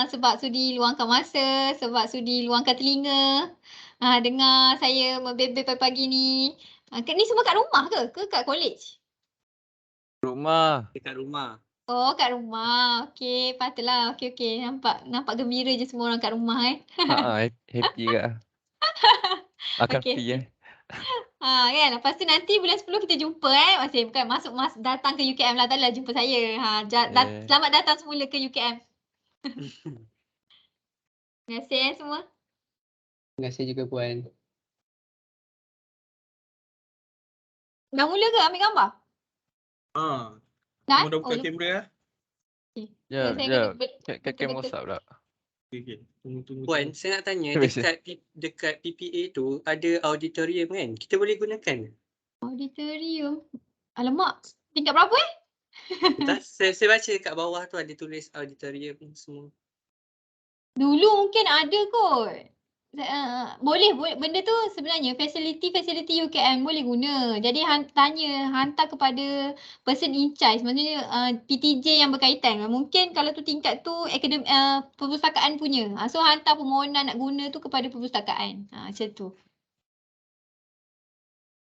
sebab sudi luangkan masa, sebab sudi luangkan telinga. Dengar saya membebel pagi ni. Ni semua kat rumah ke kat college? Rumah. Dekat rumah. Oh, kat rumah. Okey, patutlah. Okey. Nampak gembira je semua orang kat rumah Happy ke? Akan Okey. free Kan. Lepas tu nanti bulan 10 kita jumpa Masih bukan datang ke UKM lah, taklah jumpa saya. Selamat datang semula ke UKM. Terima kasih semua. Terima kasih juga Puan. Dah mula ke ambil gambar? Dah? Kamu dah buka kamera lah? Ya, Saya kat kamera WhatsApp pula. Okey. Tunggu. Puan, saya nak tanya, Biasa. dekat PPA tu ada auditorium kan? Kita boleh gunakan? Auditorium. Alamak, tingkat berapa Entah, saya baca kat bawah tu ada tulis auditorium semua. Dulu mungkin ada kot. Boleh, benda tu sebenarnya fasiliti UKM boleh guna. Jadi hantar kepada person in charge, maksudnya PTJ yang berkaitan. Mungkin kalau tu tingkat tu perpustakaan punya. So hantar permohonan nak guna tu kepada perpustakaan. Macam tu.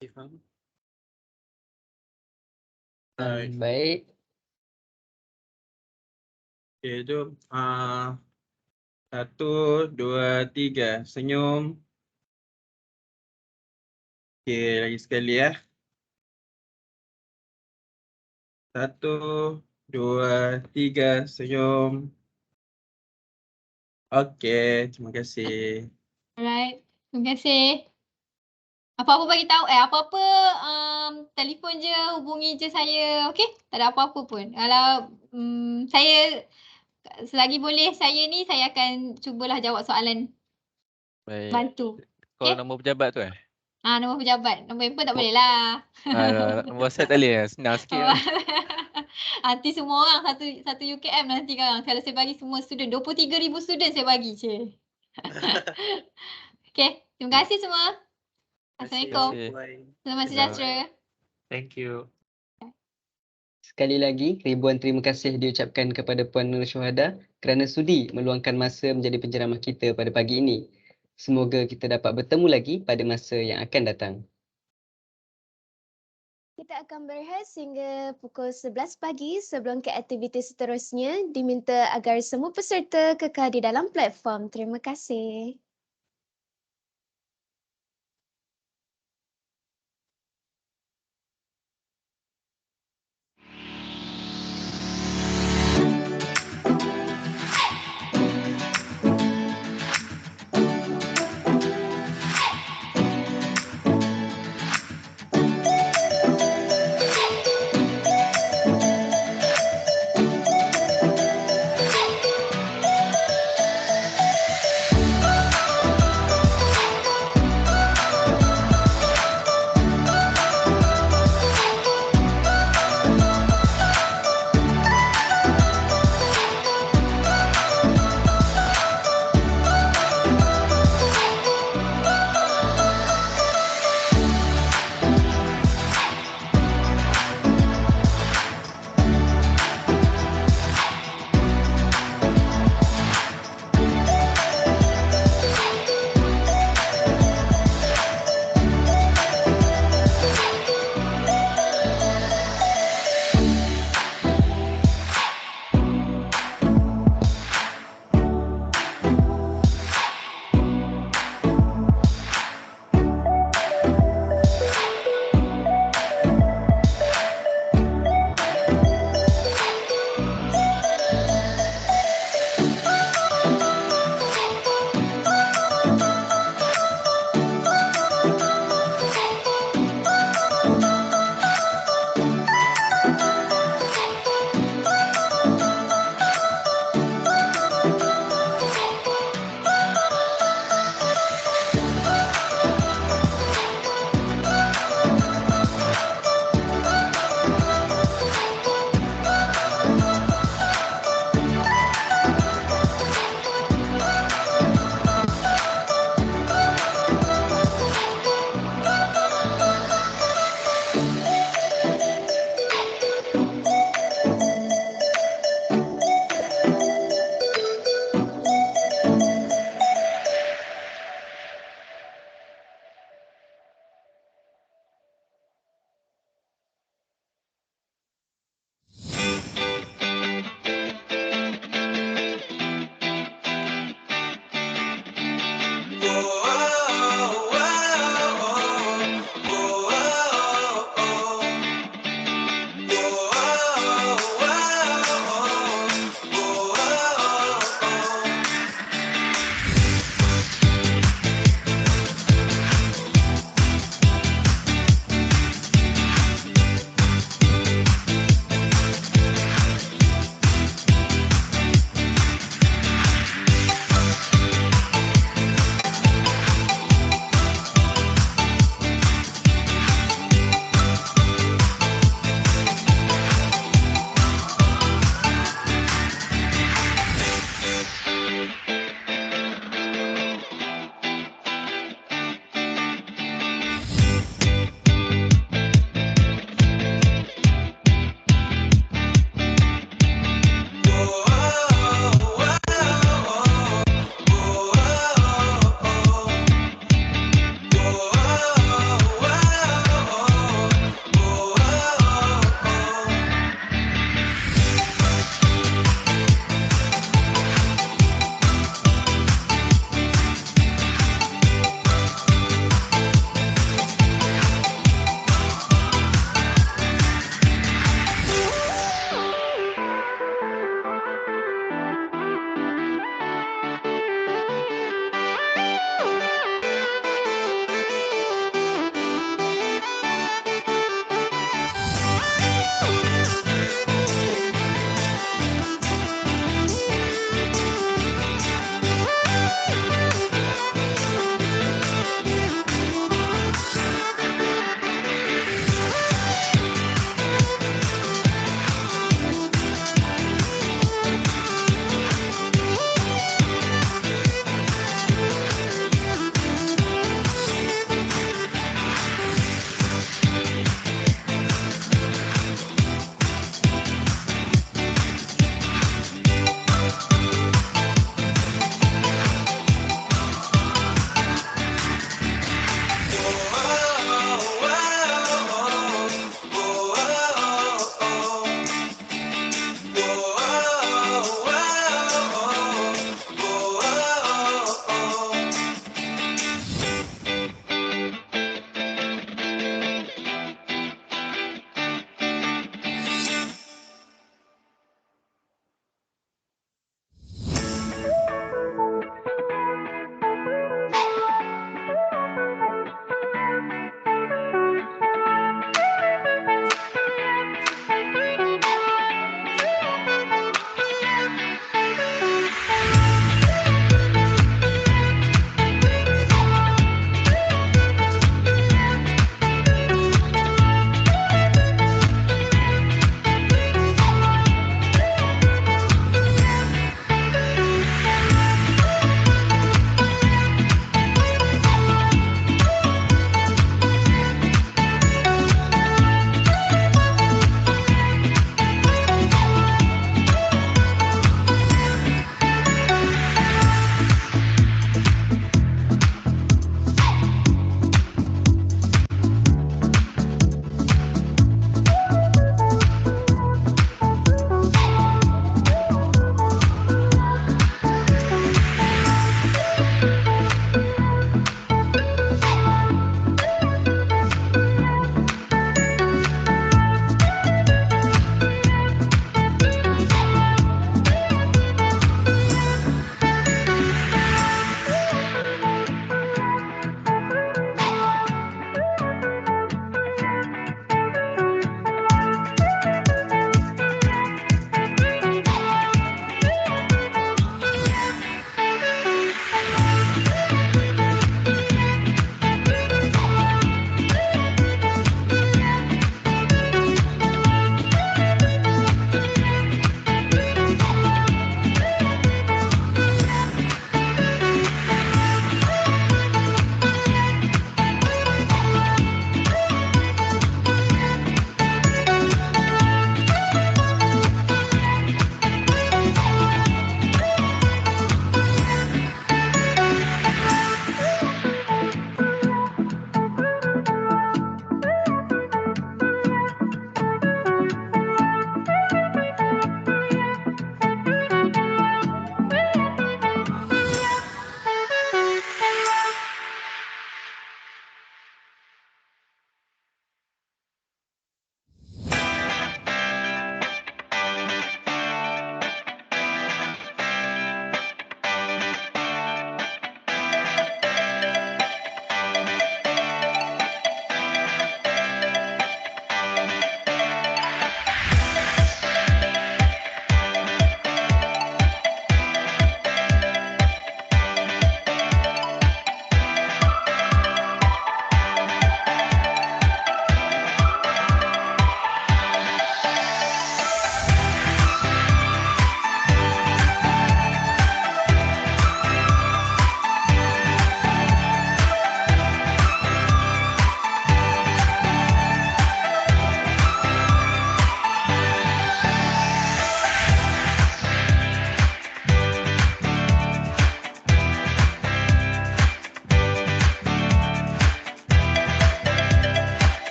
Okay, faham. Baik. Okey, jom. 1, 2, 3. Senyum. Okey, lagi sekali 1, 2, 3. Senyum. Okey, terima kasih. Alright. Terima kasih. Apa-apa bagi tahu, apa-apa telefon je, hubungi je saya. Okey? Tak ada apa-apa pun. Kalau saya selagi boleh saya akan cubalah jawab soalan. Baik. Bantu. Kalau Okay. nombor pejabat tu Nombor pejabat. Nombor handphone tak boleh lah. nombor WhatsApp tak boleh senang sikit lah. Nanti semua orang satu UKM nanti kan. Kalau saya bagi semua student, 23,000 student saya bagi je. Okay. Terima kasih semua. Assalamualaikum. Selamat sejahtera. Thank you. Sekali lagi, ribuan terima kasih diucapkan kepada Puan Nur Syuhada kerana sudi meluangkan masa menjadi penceramah kita pada pagi ini. Semoga kita dapat bertemu lagi pada masa yang akan datang. Kita akan berehat hingga pukul 11 pagi sebelum ke aktiviti seterusnya. Diminta agar semua peserta kekal di dalam platform. Terima kasih.